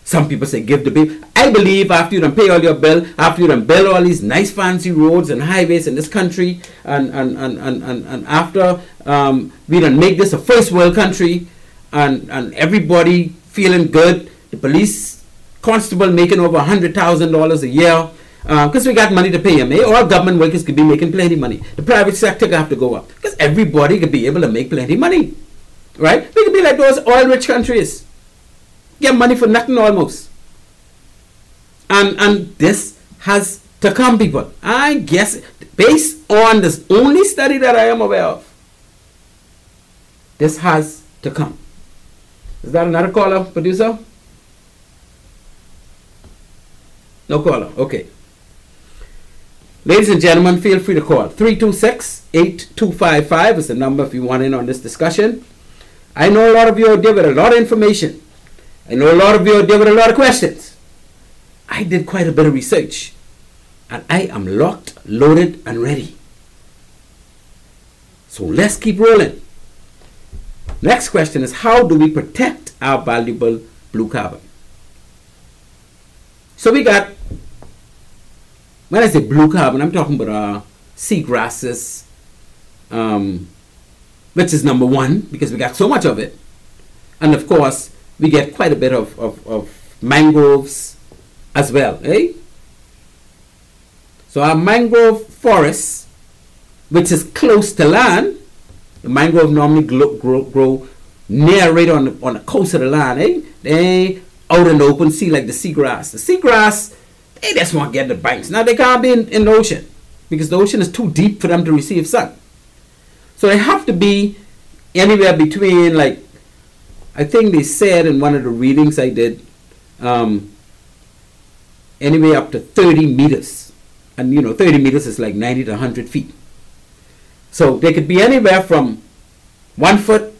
Some people say give the bill. I believe after you done pay all your bill, after you done build all these nice fancy roads and highways in this country, and after we done make this a first world country, and everybody feeling good, the police constable making over $100,000 a year, because we got money to pay them. Eh? All government workers could be making plenty money. The private sector have to go up because everybody could be able to make plenty money, right? We could be like those oil-rich countries Get money for nothing almost. And this has to come, people. I guess based on this only study that I am aware of, this has to come. Is that another caller, producer? No caller. Okay. Ladies and gentlemen, feel free to call. 326-8255 is the number if you want in on this discussion. I know a lot of you are there with a lot of information. I know a lot of you are there with a lot of questions. I did quite a bit of research. And I am locked, loaded, and ready. So let's keep rolling. Next question is, how do we protect our valuable blue carbon? So we got, when I say blue carbon, I'm talking about seagrasses, which is number one, because we got so much of it. And of course, we get quite a bit of mangroves as well, eh? So our mangrove forests, which is close to land, the mangrove normally grow near right on the coast of the land, eh? They out in the open sea like the seagrass. The seagrass, they just want to get the banks. Now they can't be in the ocean because the ocean is too deep for them to receive sun. So they have to be anywhere between, like, I think they said in one of the readings I did, anyway up to 30 meters. And 30 meters is like 90 to 100 feet. So they could be anywhere from 1 foot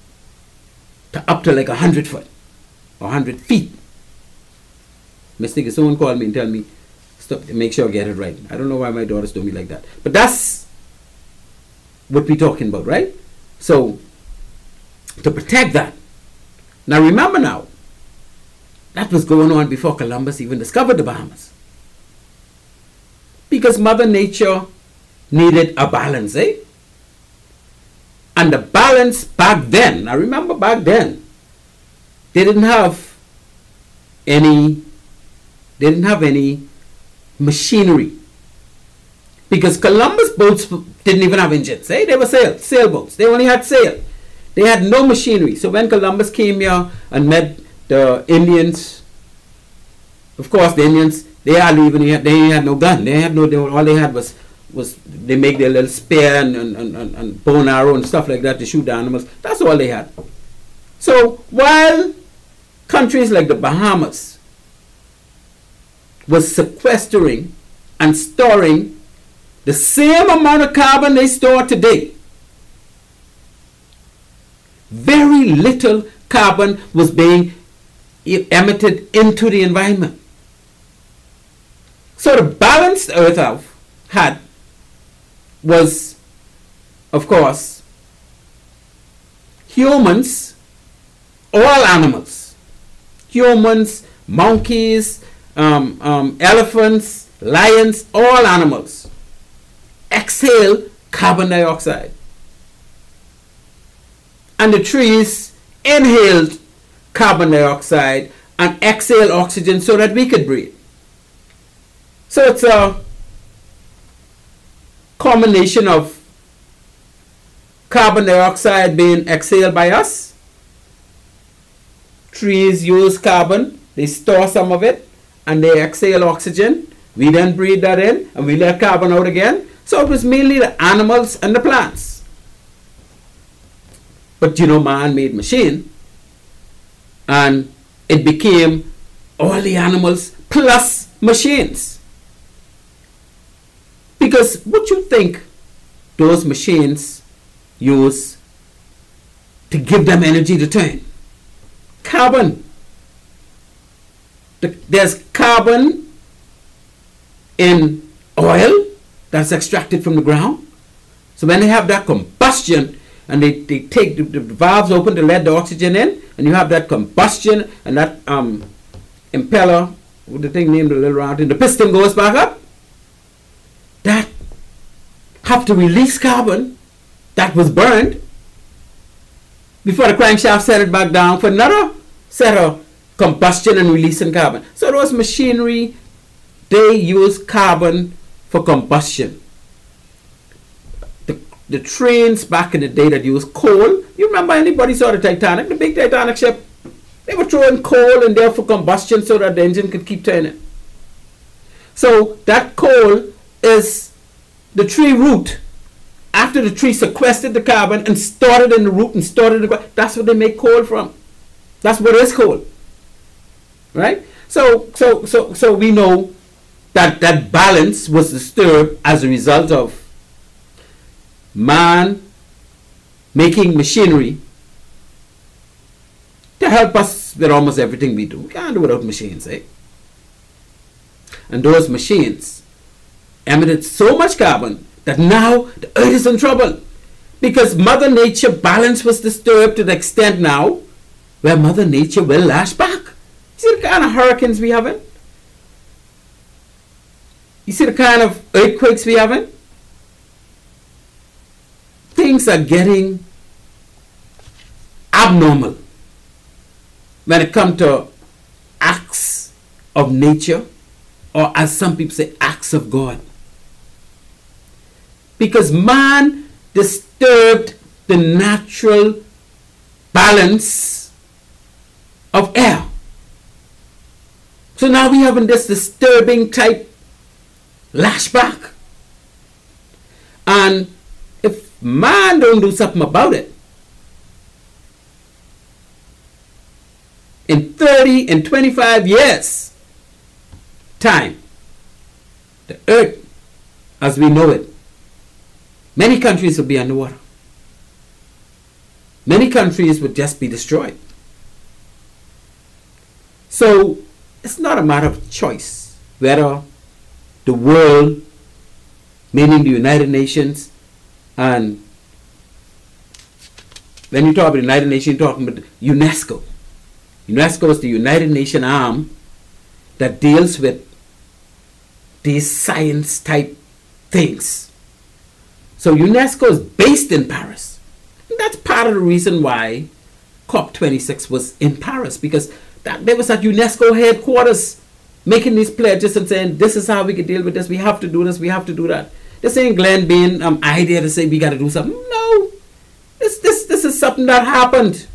to up to like 100 foot or 100 feet. Mistake, someone called me and tell me, stop, make sure I get it right. I don't know why my daughters do me like that. But that's what we're talking about, right? So to protect that. Now remember now, that was going on before Columbus even discovered the Bahamas. Because Mother Nature needed a balance, eh? And the balance back then, I remember back then, they didn't have any machinery. Because Columbus boats didn't even have engines, eh? They were sailboats. They only had sail. They had no machinery. So when Columbus came here and met the Indians, of course the Indians, they had no gun. All they had was they make their little spear and bow and arrow and stuff like that to shoot the animals. That's all they had. So while countries like the Bahamas was sequestering and storing the same amount of carbon they store today, very little carbon was being emitted into the environment. So the balance the Earth had was, of course, humans, all animals, humans, monkeys, elephants, lions, all animals exhale carbon dioxide. And the trees inhaled carbon dioxide and exhaled oxygen so that we could breathe. So it's a combination of carbon dioxide being exhaled by us. Trees use carbon, they store some of it, and they exhale oxygen. We then breathe that in, and we let carbon out again. So it was mainly the animals and the plants. But man made machine, and it became all the animals plus machines. Because what you think those machines use to give them energy to turn? Carbon. There's carbon in oil that's extracted from the ground. So when they have that combustion and they take the valves open to let the oxygen in, and you have that combustion and that impeller, what the thing named the little round thing, the piston goes back up, that have to release carbon that was burned before the crankshaft set it back down for another set of combustion and releasing carbon. So those machinery, they use carbon for combustion. The trains back in the day that used coal, you remember anybody saw the Titanic, the big Titanic ship? They were throwing coal in there for combustion so that the engine could keep turning. So that coal is the tree root. After the tree sequestered the carbon and stored it in the root and stored it in the, that's what they make coal from. That's what is coal. Right? So we know that that balance was disturbed as a result of man making machinery to help us with almost everything we do. We can't do without machines, eh? And those machines emitted so much carbon that now the earth is in trouble because Mother Nature balance was disturbed to the extent now where Mother Nature will lash back. You see the kind of hurricanes we having? You see the kind of earthquakes we having? Things are getting abnormal when it comes to acts of nature, or as some people say, acts of God. Because man disturbed the natural balance of air. So now we having this disturbing type lashback. And if man don't do something about it, in 30 and 25 years time, the earth as we know it, many countries will be underwater. Many countries would just be destroyed. So it's not a matter of choice whether the world, meaning the United Nations, and when you talk about the United Nations, you're talking about UNESCO. UNESCO is the United Nations arm that deals with these science type things. So UNESCO is based in Paris. And that's part of the reason why COP26 was in Paris, because they was at UNESCO headquarters making these pledges and saying, this is how we can deal with this, we have to do this, we have to do that. This ain't Glenn Bean idea to say we got to do something. No, this is something that happened.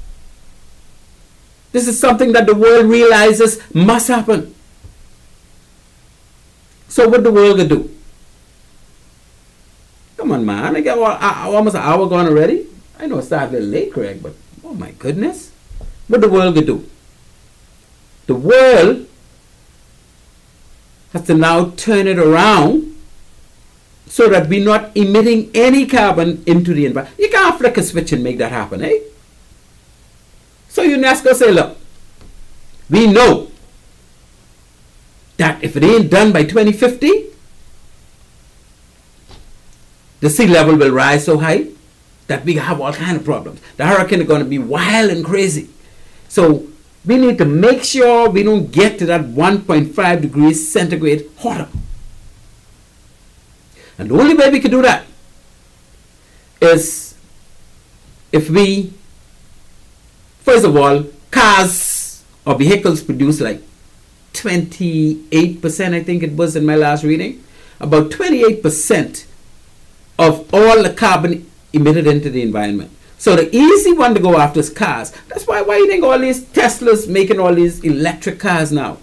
This is something that the world realizes must happen. So what the world gonna do? Come on, man. I got almost an hour gone already. I know it started a little late, Craig, but oh my goodness. What the world gonna do? The world has to now turn it around so that we're not emitting any carbon into the environment. You can't flick a switch and make that happen, eh? So UNESCO say, look, we know that if it ain't done by 2050, the sea level will rise so high that we have all kinds of problems. The hurricane is going to be wild and crazy. So we need to make sure we don't get to that 1.5 degrees centigrade hotter. And the only way we can do that is if we, first of all, cars or vehicles produce like 28%, I think it was in my last reading, about 28% of all the carbon emitted into the environment. So the easy one to go after is cars. That's why you think all these Teslas making all these electric cars now.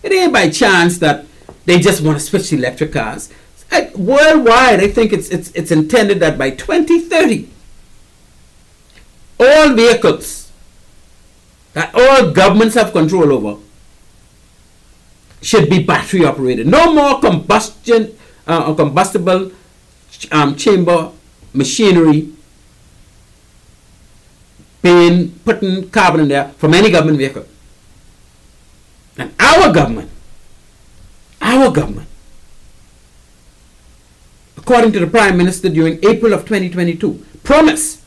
It ain't by chance that they just want to switch to electric cars. Worldwide, I think it's intended that by 2030, all vehicles that all governments have control over should be battery operated. No more combustion or combustible chamber machinery being putting carbon in there from any government vehicle. And our government, according to the Prime Minister during April of 2022, promised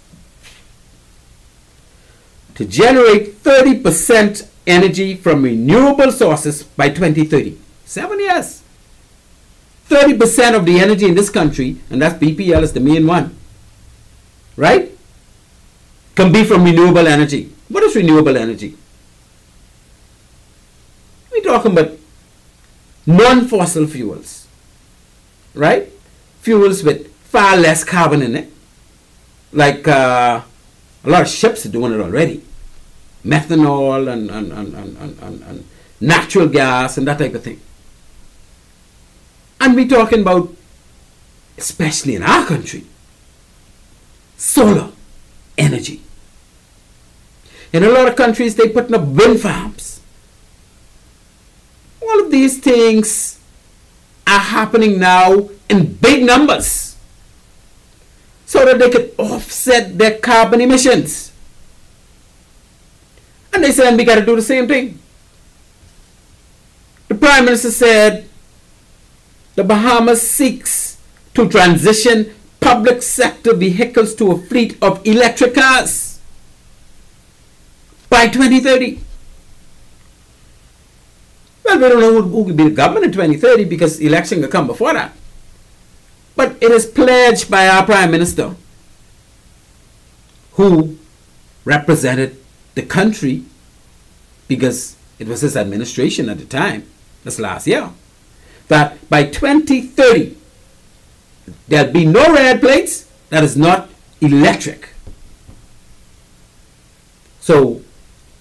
to generate 30% energy from renewable sources by 2030. 7 years. 30% of the energy in this country, and that's BPL is the main one, right, can be from renewable energy. What is renewable energy? We're talking about non-fossil fuels, right? Fuels with far less carbon in it. Like a lot of ships are doing it already. methanol and natural gas and that type of thing. And we're talking about, especially in our country, solar energy. In a lot of countries, they're putting up wind farms. All of these things are happening now in big numbers so that they could offset their carbon emissions. And they said, we got to do the same thing. The Prime Minister said the Bahamas seeks to transition public sector vehicles to a fleet of electric cars by 2030. Well, we don't know who will be the government in 2030 because election will come before that. But it is pledged by our Prime Minister, who represented the country because it was his administration at the time, this last year, that by 2030, there'll be no red plates that is not electric. So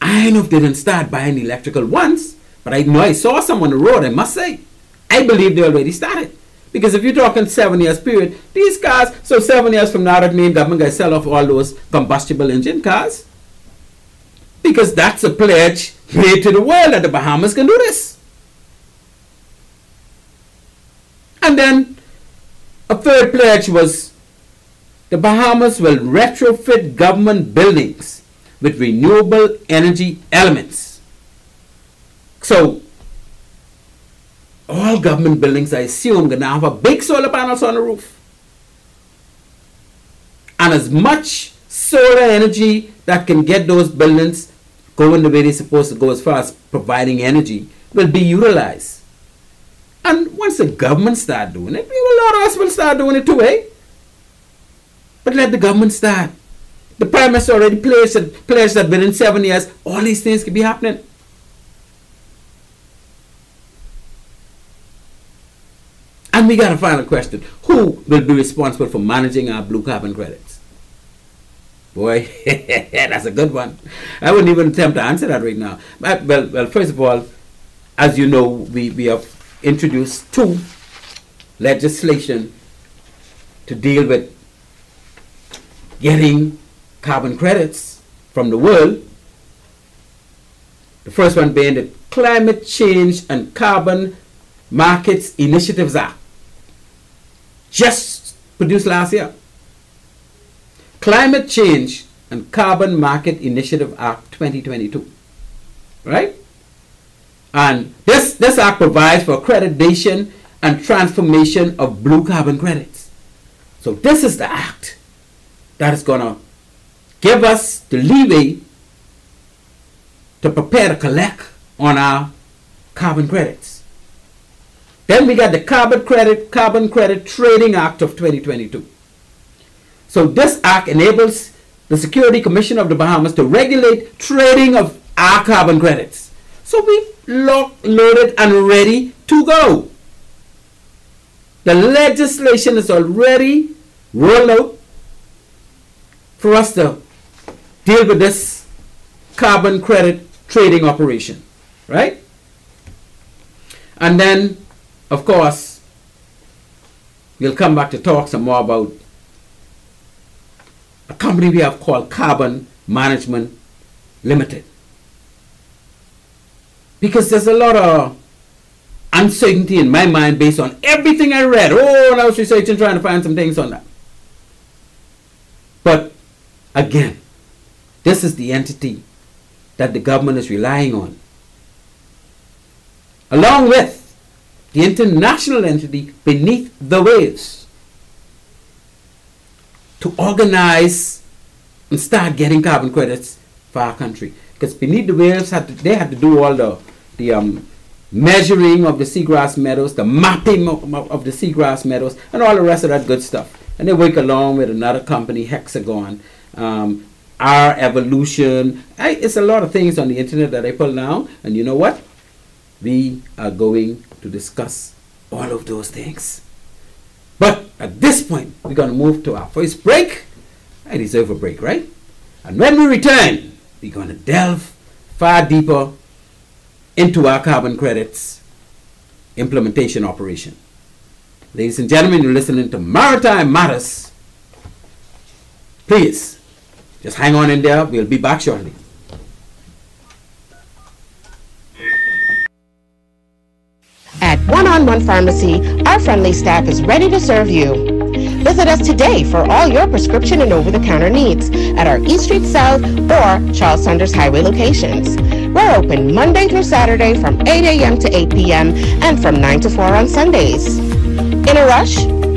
I know if they didn't start buying electrical ones, but I know I saw some on the road, I must say. I believe they already started. Because if you're talking 7 years period, these cars, so 7 years from now, that means government going to sell off all those combustible engine cars. Because that's a pledge made to the world that the Bahamas can do this. And then a third pledge was the Bahamas will retrofit government buildings with renewable energy elements. So all government buildings, I assume, going to have a big solar panels on the roof. And as much solar energy that can get those buildings going the way they're supposed to go as far as providing energy will be utilized. And once the government start doing it, a lot of us will start doing it too, eh? But let the government start. The Prime Minister already pledged that within 7 years, all these things can be happening. And we got a final question. Who will be responsible for managing our blue carbon credits? Boy, that's a good one. I wouldn't even attempt to answer that right now. Well, first of all, as you know, we have introduced 2 legislation to deal with getting carbon credits from the world. The first one being the Climate Change and Carbon Markets Initiatives Act, just produced last year. Climate Change and Carbon Market Initiative Act 2022, right? And this act provides for accreditation and transformation of blue carbon credits. So this is the act that is going to give us the leeway to prepare to collect on our carbon credits. Then we got the Carbon Credit Trading Act of 2022. So this act enables the Security Commission of the Bahamas to regulate trading of our carbon credits. So we loaded and ready to go. The legislation is already rolled out for us to deal with this carbon credit trading operation, right? And then, of course, we'll come back to talk some more about a company we have called Carbon Management Limited. Because there's a lot of uncertainty in my mind based on everything I read. Oh, and I was researching, trying to find some things on that. But again, this is the entity that the government is relying on, along with the international entity beneath the waves, to organize and start getting carbon credits for our country. Because beneath the waves, they had to do all the measuring of the seagrass meadows, the mapping of the seagrass meadows, and all the rest of that good stuff. And they work along with another company, Hexagon, Our Evolution. It's a lot of things on the internet that I pull down. And you know what? We are going to discuss all of those things. But at this point, we're going to move to our first break. I deserve a break, right? And when we return, we're going to delve far deeper into our carbon credits implementation operation. Ladies and gentlemen, you're listening to Maritime Matters. Please, just hang on in there. We'll be back shortly. At One-on-One Pharmacy, our friendly staff is ready to serve you. Visit us today for all your prescription and over-the-counter needs at our East Street South or Charles Saunders Highway locations. We're open Monday through Saturday from 8 a.m. to 8 p.m. and from 9 to 4 on Sundays. In a rush?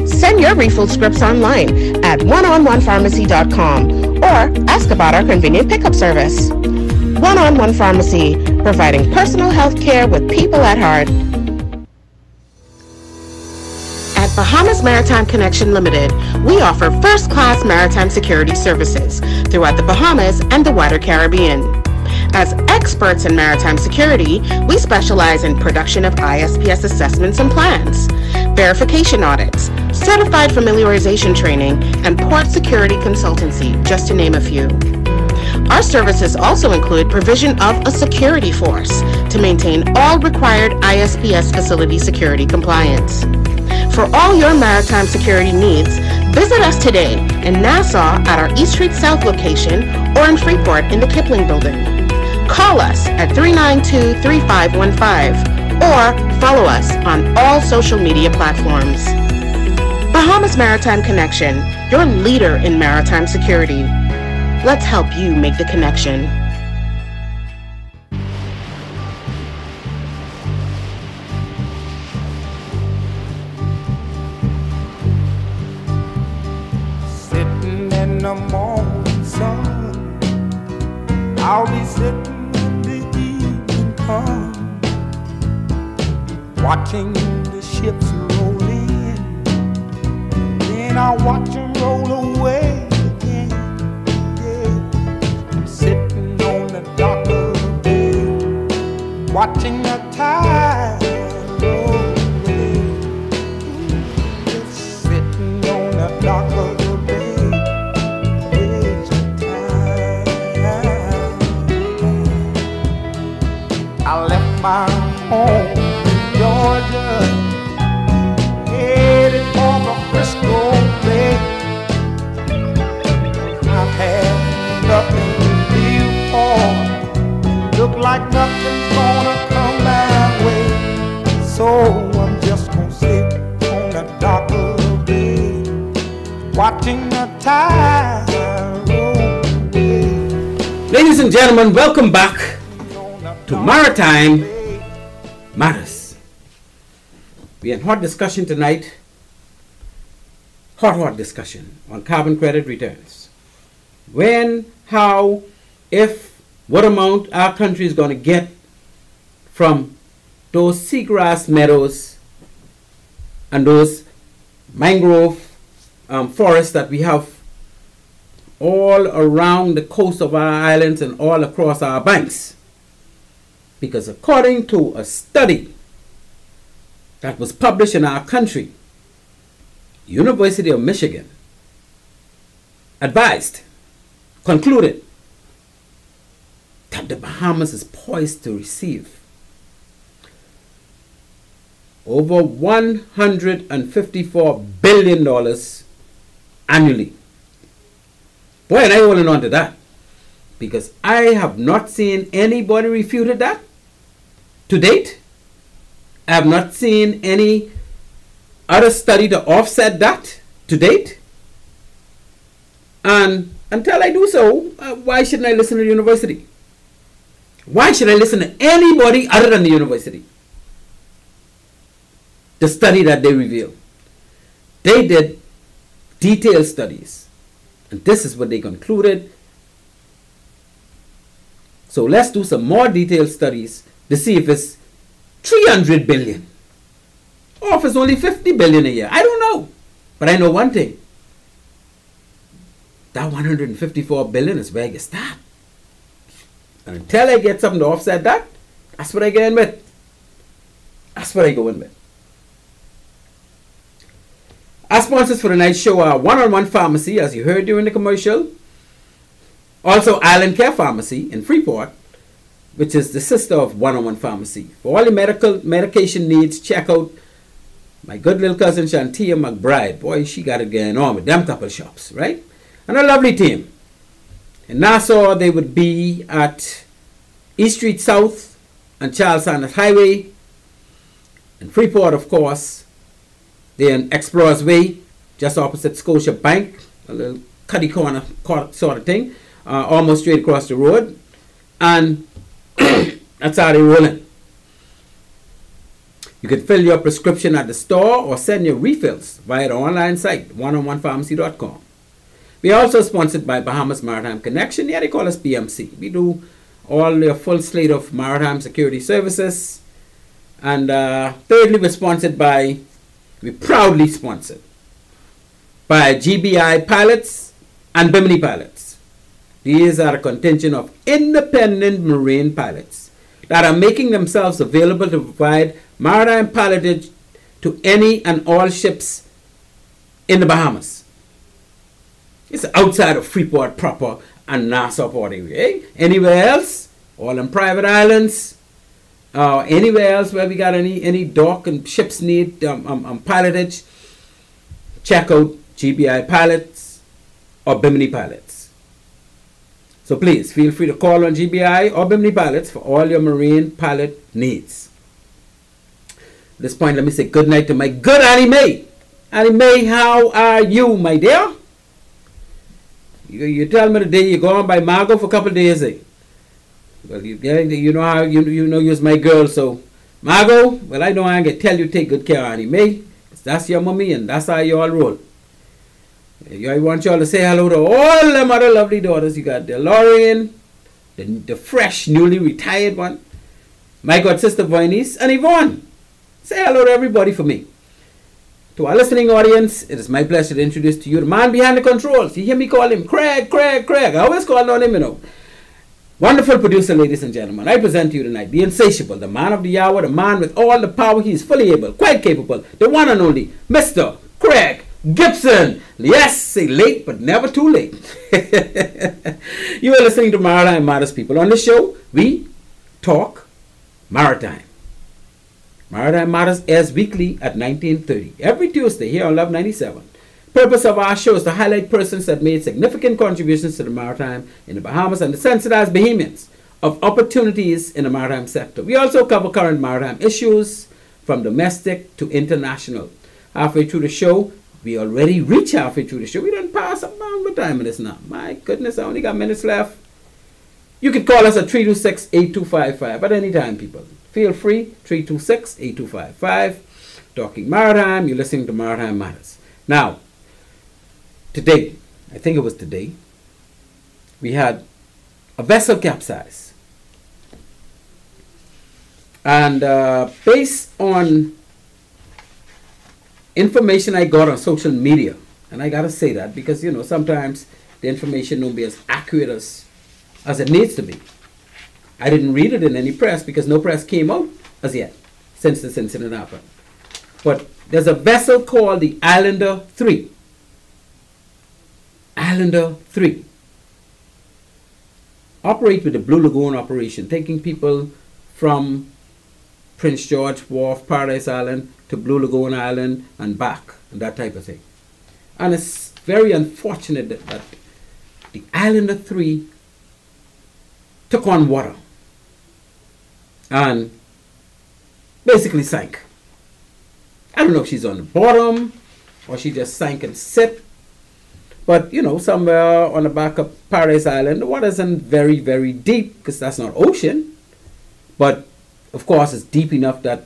Send your refill scripts online at oneononepharmacy.com or ask about our convenient pickup service. One-on-One Pharmacy, providing personal health care with people at heart. At Bahamas Maritime Connection Limited, we offer first-class maritime security services throughout the Bahamas and the wider Caribbean. As experts in maritime security, we specialize in production of ISPS assessments and plans, verification audits, certified familiarization training, and port security consultancy, just to name a few. Our services also include provision of a security force to maintain all required ISPS facility security compliance. For all your maritime security needs, visit us today in Nassau at our East Street South location or in Freeport in the Kipling Building. Call us at 392-3515 or follow us on all social media platforms. Bahamas Maritime Connection, your leader in maritime security. Let's help you make the connection. Sitting in the morning sun, I'll be sitting when the evening comes, watching the ships roll in, then I'll watch them roll away again. Yeah. I'm sitting on the dock of the bay, watching the tide roll away. Just sitting on the dock of the bay, wasting time. I left my home in Georgia, headed for the Frisco Bay. I've had nothing to live for, look like nothing's gonna come my way. So I'm just gonna sit on the dock of the bay, watching the tide roll away. Ladies and gentlemen, welcome back to Maritime Matters. We're in hot discussion tonight. Hot discussion on carbon credit returns. When, how, if, what amount our country is going to get from those seagrass meadows and those mangrove forests that we have all around the coast of our islands and all across our banks. Because according to a study that was published in our country, University of Michigan concluded that the Bahamas is poised to receive over $154 billion annually. Boy, and I holding on to that, because I have not seen anybody refuted that to date. I have not seen any other study to offset that to date. And until I do so, why shouldn't I listen to the university? Why should I listen to anybody other than the university? The study that they revealed. They did detailed studies. And this is what they concluded. So let's do some more detailed studies to see if it's 300 billion or if it's only 50 billion a year. I don't know. But I know one thing. That 154 billion is where I get started. And until I get something to offset that, that's what I get in with. That's what I go in with. Our sponsors for tonight's show are One-on-One Pharmacy, as you heard during the commercial. Also, Island Care Pharmacy in Freeport. which is the sister of One-on-One Pharmacy. For all your medication needs, check out my good little cousin Shanty McBride. Boy, she got it going on with them couple shops, right? And a lovely team. In Nassau, they would be at East Street South and Charles Sanders Highway. In Freeport, of course, they're in Explorers Way, just opposite Scotia Bank, a little cuddy corner sort of thing, almost straight across the road. And that's how they roll in. You can fill your prescription at the store or send your refills via the online site, oneononepharmacy.com. We are also sponsored by Bahamas Maritime Connection. Yeah, they call us BMC. We do all the full slate of maritime security services. And thirdly, we're proudly sponsored by GBI pilots and Bimini pilots. These are a contingent of independent marine pilots that are making themselves available to provide maritime pilotage to any and all ships in the Bahamas. It's outside of Freeport proper and Nassau Port area. Eh? Anywhere else, all in private islands, anywhere else where we got any dock and ships need pilotage, check out GBI pilots or Bimini pilots. So please feel free to call on GBI or Bimini pilots for all your marine pilot needs. At this point, let me say good night to my good Annie Mae. Annie Mae, how are you, my dear? You tell me the day you go on by Margot for a couple of days, eh? Well, you know how you know you're my girl, so Margot, well, I know I ain't gonna tell you take good care of Annie Mae. That's your mommy and that's how you all roll. I want y'all to say hello to all them other lovely daughters you got there. Lauren, the fresh, newly retired one, my god sister Vinice, and Yvonne. Say hello to everybody for me. To our listening audience, it is my pleasure to introduce to you the man behind the controls. You hear me call him Craig. I always call on him, you know. Wonderful producer, ladies and gentlemen. I present to you tonight the insatiable, the man of the hour, the man with all the power. He is fully able, quite capable, the one and only Mr. Craig Gibson. Yes, say late, but never too late. You are listening to Maritime Matters, people. On this show, we talk maritime. Maritime Matters airs weekly at 19:30 every Tuesday here on Love 97. Purpose of our show is to highlight persons that made significant contributions to the maritime in the Bahamas and to sensitize Bahamians of opportunities in the maritime sector. We also cover current maritime issues from domestic to international. Halfway through the show, we already reach halfway through the show. We done pass about what time it is now. My goodness, I only got minutes left. You can call us at 326-8255 at any time, people. Feel free, 326-8255. Talking Maritime, you're listening to Maritime Matters. Now, today, I think it was today, we had a vessel capsize. And based on information I got on social media, and I got to say that because, you know, sometimes the information won't be as accurate as it needs to be. I didn't read it in any press because no press came out as yet since this incident happened. But there's a vessel called the Islander 3. Islander 3. Operate with the Blue Lagoon operation, taking people from Prince George Wharf, Paradise Island to Blue Lagoon Island and back, and that type of thing. And it's very unfortunate that the Islander 3 took on water and basically sank. I don't know if she's on the bottom or she just sank and sit. But, you know, somewhere on the back of Paradise Island, the water isn't very, very deep because that's not ocean. But, of course, it's deep enough that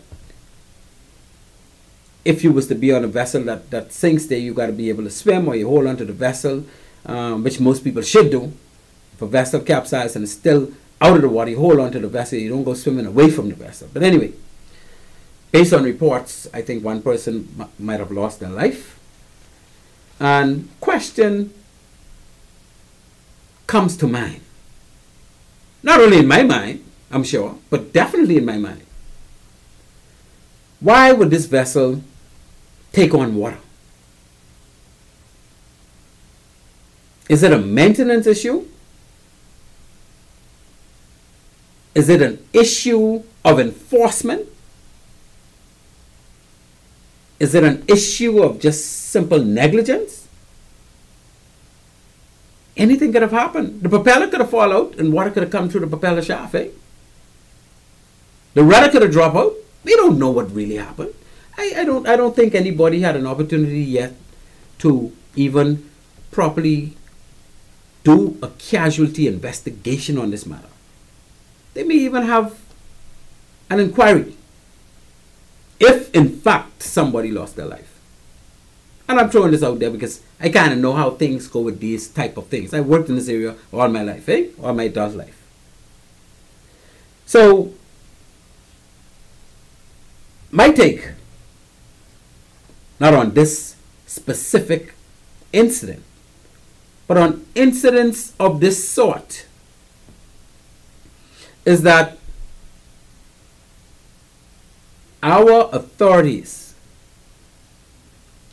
if you was to be on a vessel that sinks there, you got to be able to swim or you hold onto the vessel, which most people should do. If a vessel capsizes and it's still out of the water, you hold onto the vessel, you don't go swimming away from the vessel. But anyway, based on reports, I think one person might have lost their life. And question comes to mind. Not only in my mind, I'm sure, but definitely in my mind. Why would this vessel take on water? Is it a maintenance issue? Is it an issue of enforcement? Is it an issue of just simple negligence? Anything could have happened. The propeller could have fallen out and water could have come through the propeller shaft, eh? The rudder could have dropped out. We don't know what really happened. I don't think anybody had an opportunity yet to even properly do a casualty investigation on this matter. They may even have an inquiry if in fact somebody lost their life. And I'm throwing this out there because I kind of know how things go with these type of things. I've worked in this area all my life, all my adult life. So my take, not on this specific incident, but on incidents of this sort, is that our authorities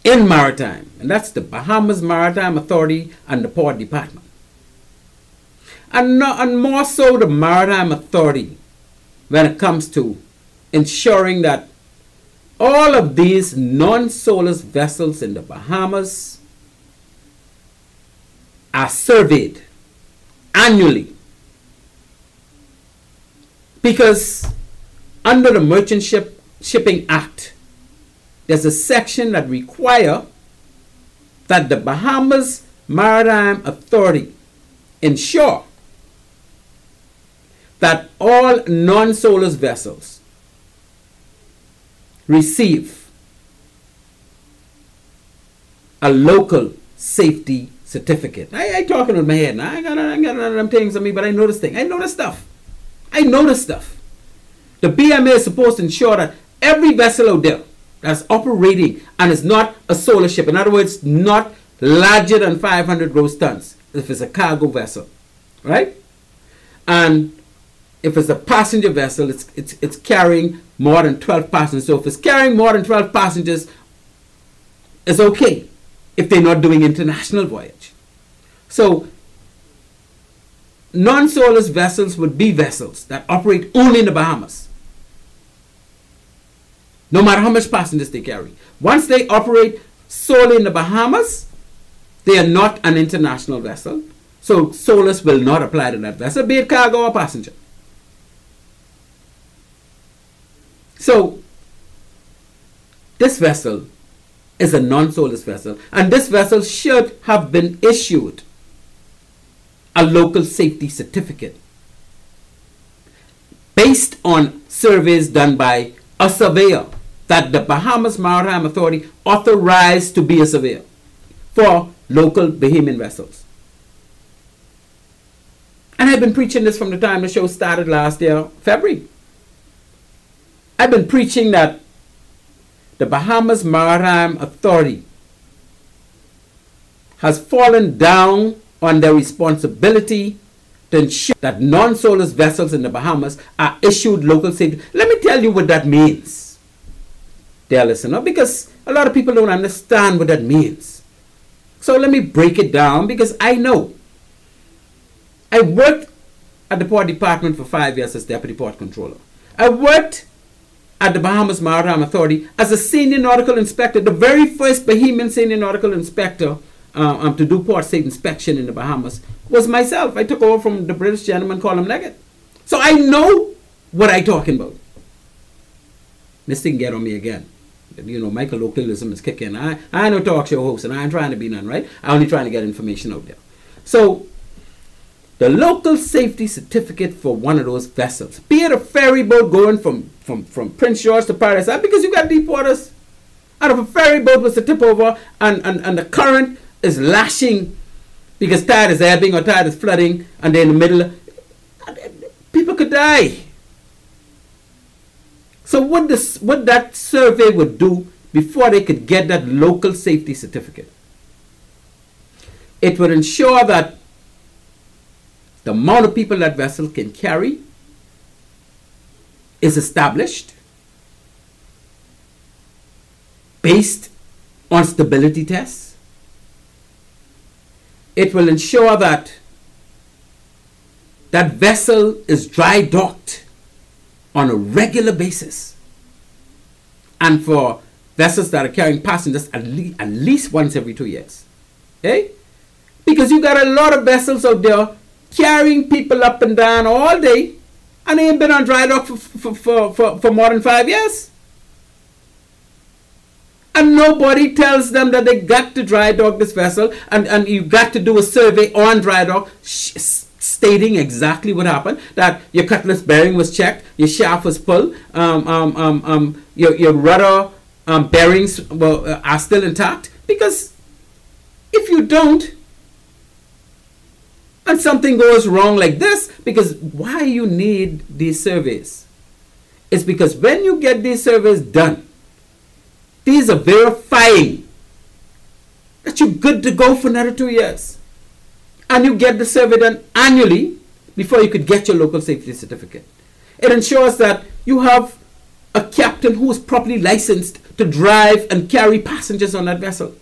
in maritime, and that's the Bahamas Maritime Authority and the Port Department, and more so the Maritime Authority when it comes to ensuring that all of these non-soulless vessels in the Bahamas are surveyed annually. Because under the Merchant Shipping Act, there's a section that requires that the Bahamas Maritime Authority ensure that all non-soulless vessels receive a local safety certificate. I talking with my head now. I got them things on me, but I know this thing. I know this stuff. I know this stuff. The BMA is supposed to ensure that every vessel out there that's operating and is not a solar ship, in other words, not larger than 500 gross tons, if it's a cargo vessel, right? And if it's a passenger vessel, it's carrying more than 12 passengers. So if it's carrying more than 12 passengers, it's okay if they're not doing international voyage. So non-soulless vessels would be vessels that operate only in the Bahamas, no matter how much passengers they carry. Once they operate solely in the Bahamas, they are not an international vessel. So soulless will not apply to that vessel, be it cargo or passenger. So this vessel is a non-soulless vessel, and this vessel should have been issued a local safety certificate based on surveys done by a surveyor that the Bahamas Maritime Authority authorized to be a surveyor for local Bahamian vessels. And I've been preaching this from the time the show started last year, February. I've been preaching that the Bahamas Maritime Authority has fallen down on their responsibility to ensure that non-soulless vessels in the Bahamas are issued local safety. Let me tell you what that means, dear listener, because a lot of people don't understand what that means. So let me break it down, because I know. I worked at the Port Department for 5 years as Deputy Port Controller. I worked at the Bahamas Maritime Authority as a Senior Nautical Inspector, the very first Bahamian Senior Nautical Inspector to do port state inspection in the Bahamas was myself. I took over from the British gentleman Colin Leggett. So I know what I'm talking about. This thing get on me again. You know, my colloquialism is kicking. I no talk show host, and I ain't trying to be none, right? I'm only trying to get information out there. So the local safety certificate for one of those vessels, be it a ferry boat going from Prince George to Paris, because you got deep waters, and if a ferry boat was to tip over and the current is lashing because tide is ebbing or tide is flooding, and they're in the middle, people could die. So what that survey would do before they could get that local safety certificate, it would ensure that the amount of people that vessel can carry is established based on stability tests. It will ensure that that vessel is dry docked on a regular basis. And for vessels that are carrying passengers at least once every 2 years. Okay? Because you got a lot of vessels out there carrying people up and down all day, and they ain't been on dry dock for more than 5 years. And nobody tells them that they got to dry dock this vessel, and you got to do a survey on dry dock stating exactly what happened, that your cutlass bearing was checked, your shaft was pulled, your rudder bearings are still intact. Because if you don't, and something goes wrong like this, because why you need these surveys is because when you get these surveys done, these are verifying that you're good to go for another 2 years. And you get the survey done annually before you could get your local safety certificate. It ensures that you have a captain who is properly licensed to drive and carry passengers on that vessel.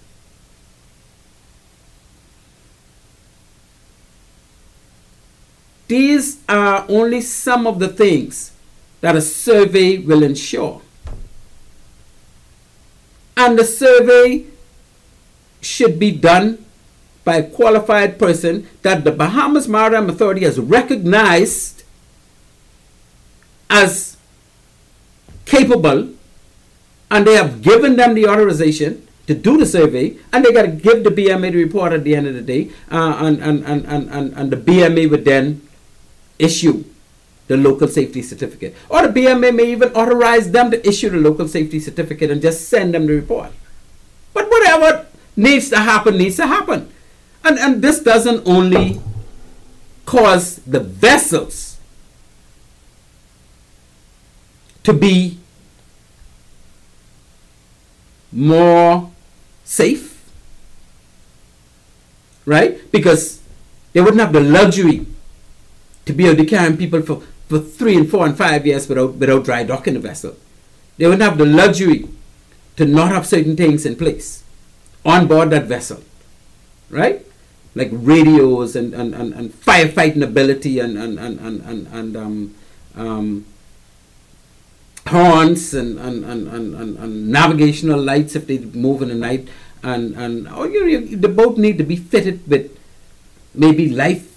These are only some of the things that a survey will ensure. And the survey should be done by a qualified person that the Bahamas Maritime Authority has recognized as capable, and they have given them the authorization to do the survey, and they got to give the BMA the report at the end of the day, and the BMA would then issue the local safety certificate. Or the BMA may even authorize them to issue the local safety certificate and just send them the report. But whatever needs to happen, needs to happen. And this doesn't only cause the vessels to be more safe, right? Because they wouldn't have the luxury to be able to carry people for 3 and 4 and 5 years without dry docking the vessel. They wouldn't have the luxury to not have certain things in place on board that vessel, right? Like radios and firefighting ability and horns and navigational lights if they move in the night, the boat need to be fitted with maybe life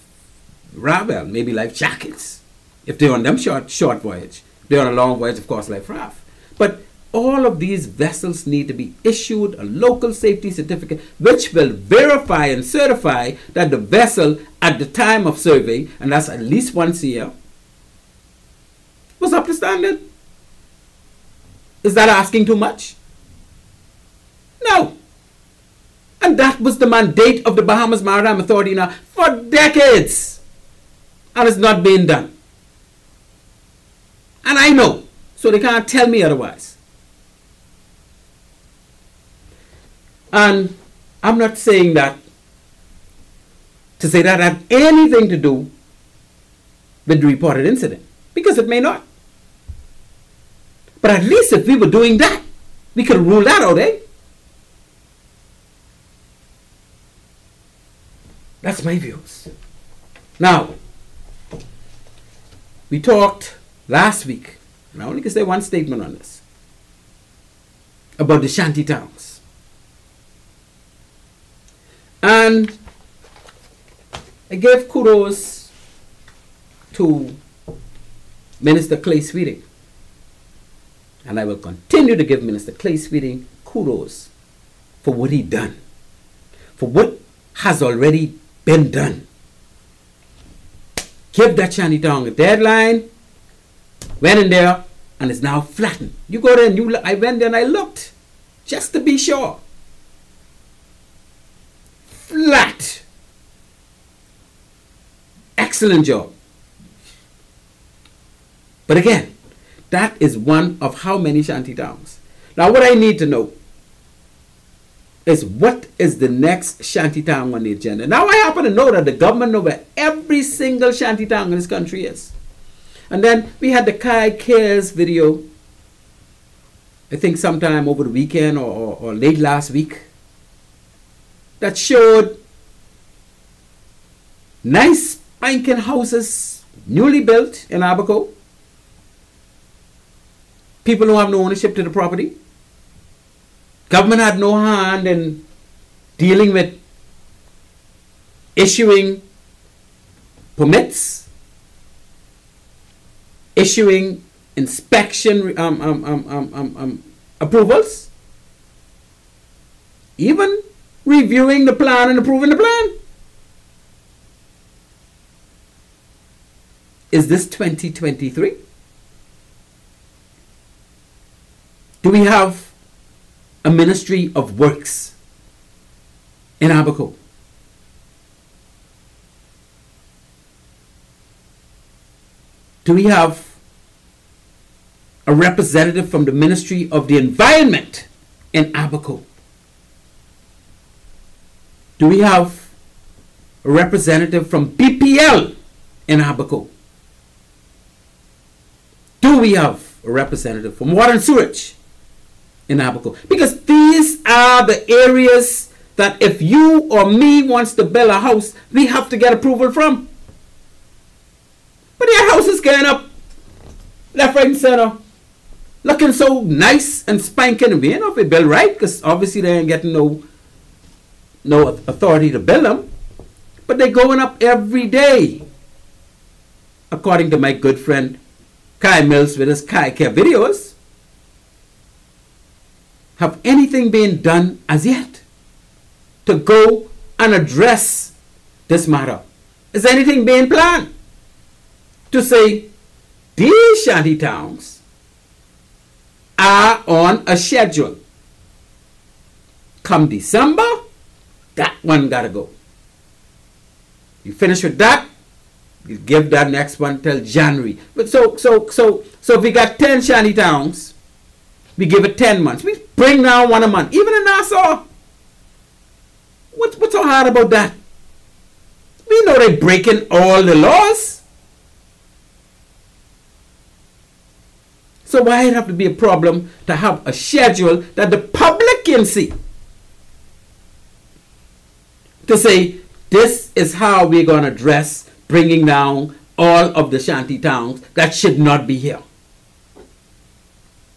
jackets if they're on them short voyage. If they're on a long voyage, of course, life raft. But all of these vessels need to be issued a local safety certificate which will verify and certify that the vessel at the time of survey, and that's at least once a year, was up to standard. Is that asking too much? No. And that was the mandate of the Bahamas Maritime Authority now for decades. And it's not being done. And I know, so they can't tell me otherwise. And I'm not saying that to say that had anything to do with the reported incident, because it may not. But at least if we were doing that, we could rule that out, eh? That's my views. Now, we talked last week, and I only can say one statement on this, about the shanty towns. And I gave kudos to Minister Clay Sweeting. And I will continue to give Minister Clay Sweeting kudos for what he done, for what has already been done. Give that shanty town a deadline, went in there, and it's now flattened. You go there and I went there and I looked, just to be sure. Flat. Excellent job. But again, that is one of how many shanty towns. Now what I need to know is what is the next shanty town on the agenda. Now I happen to know that the government knows where every single shanty town in this country is. And then we had the Kai Cares video, I think sometime over the weekend or late last week, that showed nice spanking houses newly built in Abaco. People don't have no ownership to the property. Government had no hand in dealing with issuing permits, issuing inspection approvals, even reviewing the plan and approving the plan. Is this 2023? Do we have a Ministry of Works in Abaco? Do we have a representative from the Ministry of the Environment in Abaco? Do we have a representative from BPL in Abaco? Do we have a representative from Water and Sewerage in Abaco? Because these are the areas that if you or me wants to build a house, we have to get approval from. But their house is going up left, right, and center, looking so nice and spanking. We don't know if they build right, because obviously they ain't getting no authority to build them. But they're going up every day, according to my good friend Kai Mills with his Kai Care videos. Have anything been done as yet to go and address this matter? Is anything being planned to say these shanty towns are on a schedule? Come December, that one gotta go. You finish with that, you give that next one till January. But so if we got 10 shanty towns, we give it 10 months. We bring down one a month. Even in Nassau. What's so hard about that? We know they're breaking all the laws. So why it have to be a problem to have a schedule that the public can see? To say, this is how we're going to address bringing down all of the shanty towns that should not be here.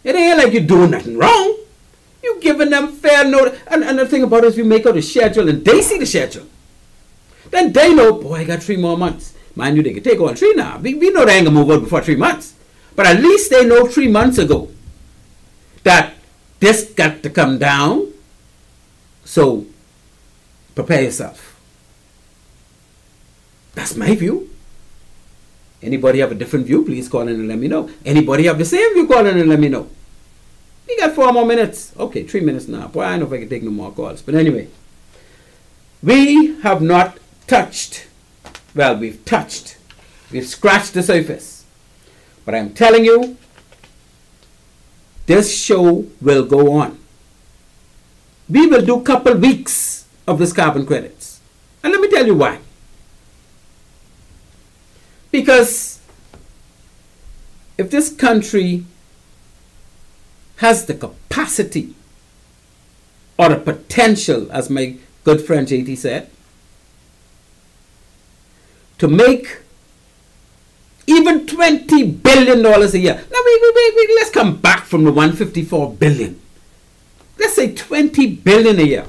It ain't like you're doing nothing wrong. You're giving them fair notice. And the thing about it is we make out a schedule and they see the schedule. Then they know, boy, I got 3 more months. Mind you, they can take on 3 now. We know they ain't going to move out before 3 months. But at least they know 3 months ago that this got to come down. So prepare yourself. That's my view. Anybody have a different view, please call in and let me know. Anybody have the same view, call in and let me know. We got 4 more minutes. Okay, 3 minutes now. Boy, I don't know if I can take no more calls. But anyway, we have not touched. Well, we've touched. We've scratched the surface. But I'm telling you, this show will go on. We will do a couple weeks of this carbon credits. And let me tell you why. Because if this country has the capacity or the potential, as my good friend JT said, to make even $20 billion a year. Now, let's come back from the $154 billion. Let's say $20 billion a year,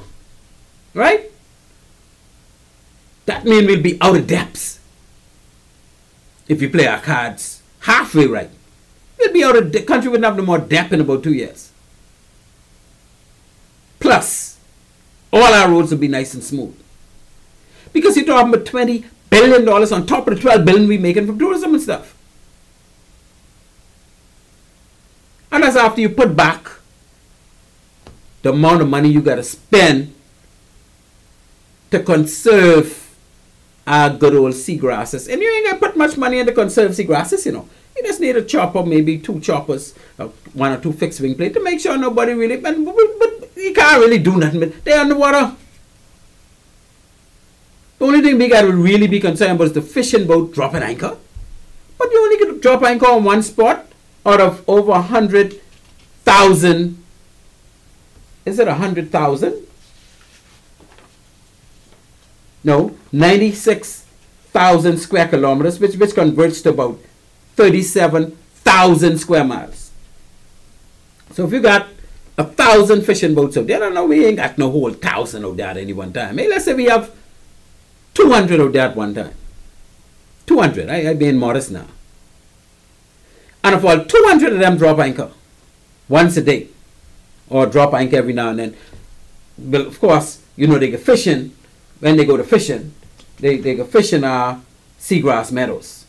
right? That means we'll be out of depths. If we play our cards halfway right, we'll be out of the country wouldn't have no more debt in about 2 years. Plus, all our roads will be nice and smooth. Because you're talking about $20 billion on top of the $12 billion we're making from tourism and stuff. And that's after you put back the amount of money you got to spend to conserve our good old seagrasses. And you ain't going to put much money into conserve seagrasses, you know. You just need a chopper, maybe 2 choppers, 1 or 2 fixed wing plates to make sure nobody really, but you can't really do nothing. But they're underwater. The only thing we got to really be concerned about is the fishing boat dropping anchor. But you only can drop anchor on one spot out of over 100,000. Is it 100,000? No, 96,000 1,000 square kilometers, which converts to about 37,000 square miles. So if you got 1,000 fishing boats out there, I don't know, we ain't got no whole 1,000 out there at any one time. Hey, let's say we have 200 out there at one time. 200, I'm being modest now. And if all 200 of them drop anchor once a day, or drop anchor every now and then, well, of course, you know, they go fishing. When they go to fishing, they go fishing seagrass meadows.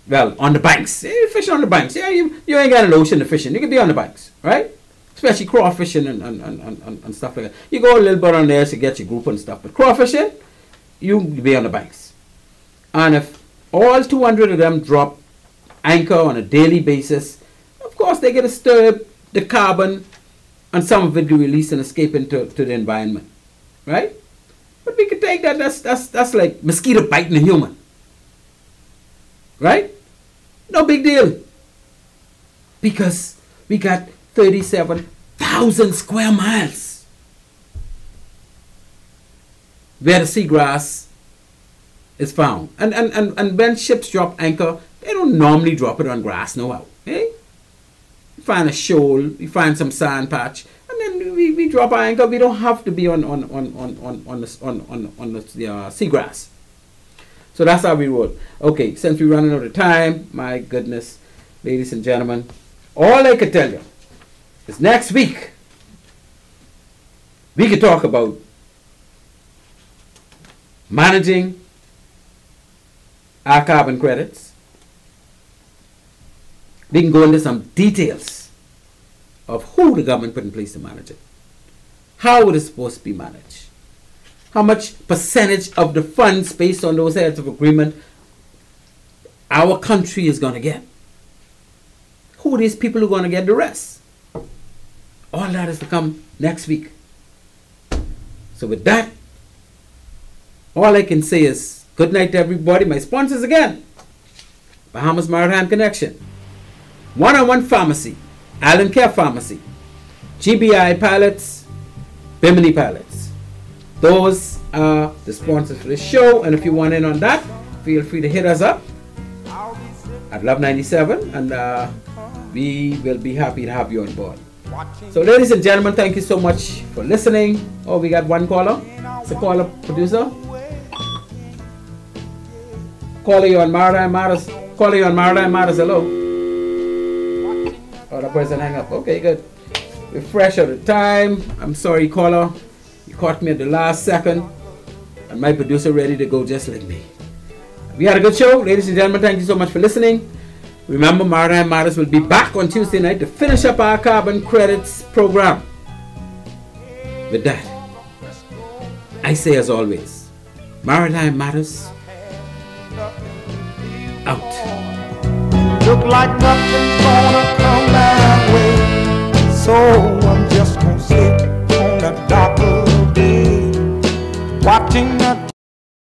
Well, on the banks. You fish on the banks. Yeah, you ain't got an ocean to fishing. You can be on the banks, right? Especially crawfishing and stuff like that. You go a little bit on there to get your group and stuff. But crawfishing, you be on the banks. And if all 200 of them drop anchor on a daily basis, of course they get to stir the carbon, and some of it will release and escape into the environment, right? But we could take that. That's like mosquito biting a human, right? No big deal, because we got 37,000 square miles where the seagrass is found. And when ships drop anchor, they don't normally drop it on grass, no how. Eh? You find a shoal, you find some sand patch, and then we drop our anchor. We don't have to be on the seagrass. So that's how we roll. Okay, since we're running out of time, my goodness, ladies and gentlemen, all I could tell you is next week we could talk about managing our carbon credits. We can go into some details of who the government put in place to manage it, how it is supposed to be managed, how much percentage of the funds based on those heads of agreement our country is going to get, who are these people who are going to get the rest. All that is to come next week. So with that, all I can say is good night to everybody. My sponsors again: Bahamas Maritime Connection, One-on-One Pharmacy, Island Care Pharmacy, GBI Pilots, Bimini Pilots. Those are the sponsors for the show, and if you want in on that, feel free to hit us up at Love 97, and we will be happy to have you on board. So ladies and gentlemen, thank you so much for listening. Oh, we got one caller. It's a caller, producer. Caller, you on Maritime Matters. Caller, you on Maritime Matters. Hello. Oh, that person hang up. Okay, good. We're fresh out of time. I'm sorry, caller. You caught me at the last second, and my producer ready to go just like me. We had a good show, ladies and gentlemen. Thank you so much for listening. Remember, Maritime Matters will be back on Tuesday night to finish up our carbon credits program. With that, I say as always, Maritime Matters out. Look like nothing's gonna come my way, so I'm just gonna sit on a dock of the bay, watching the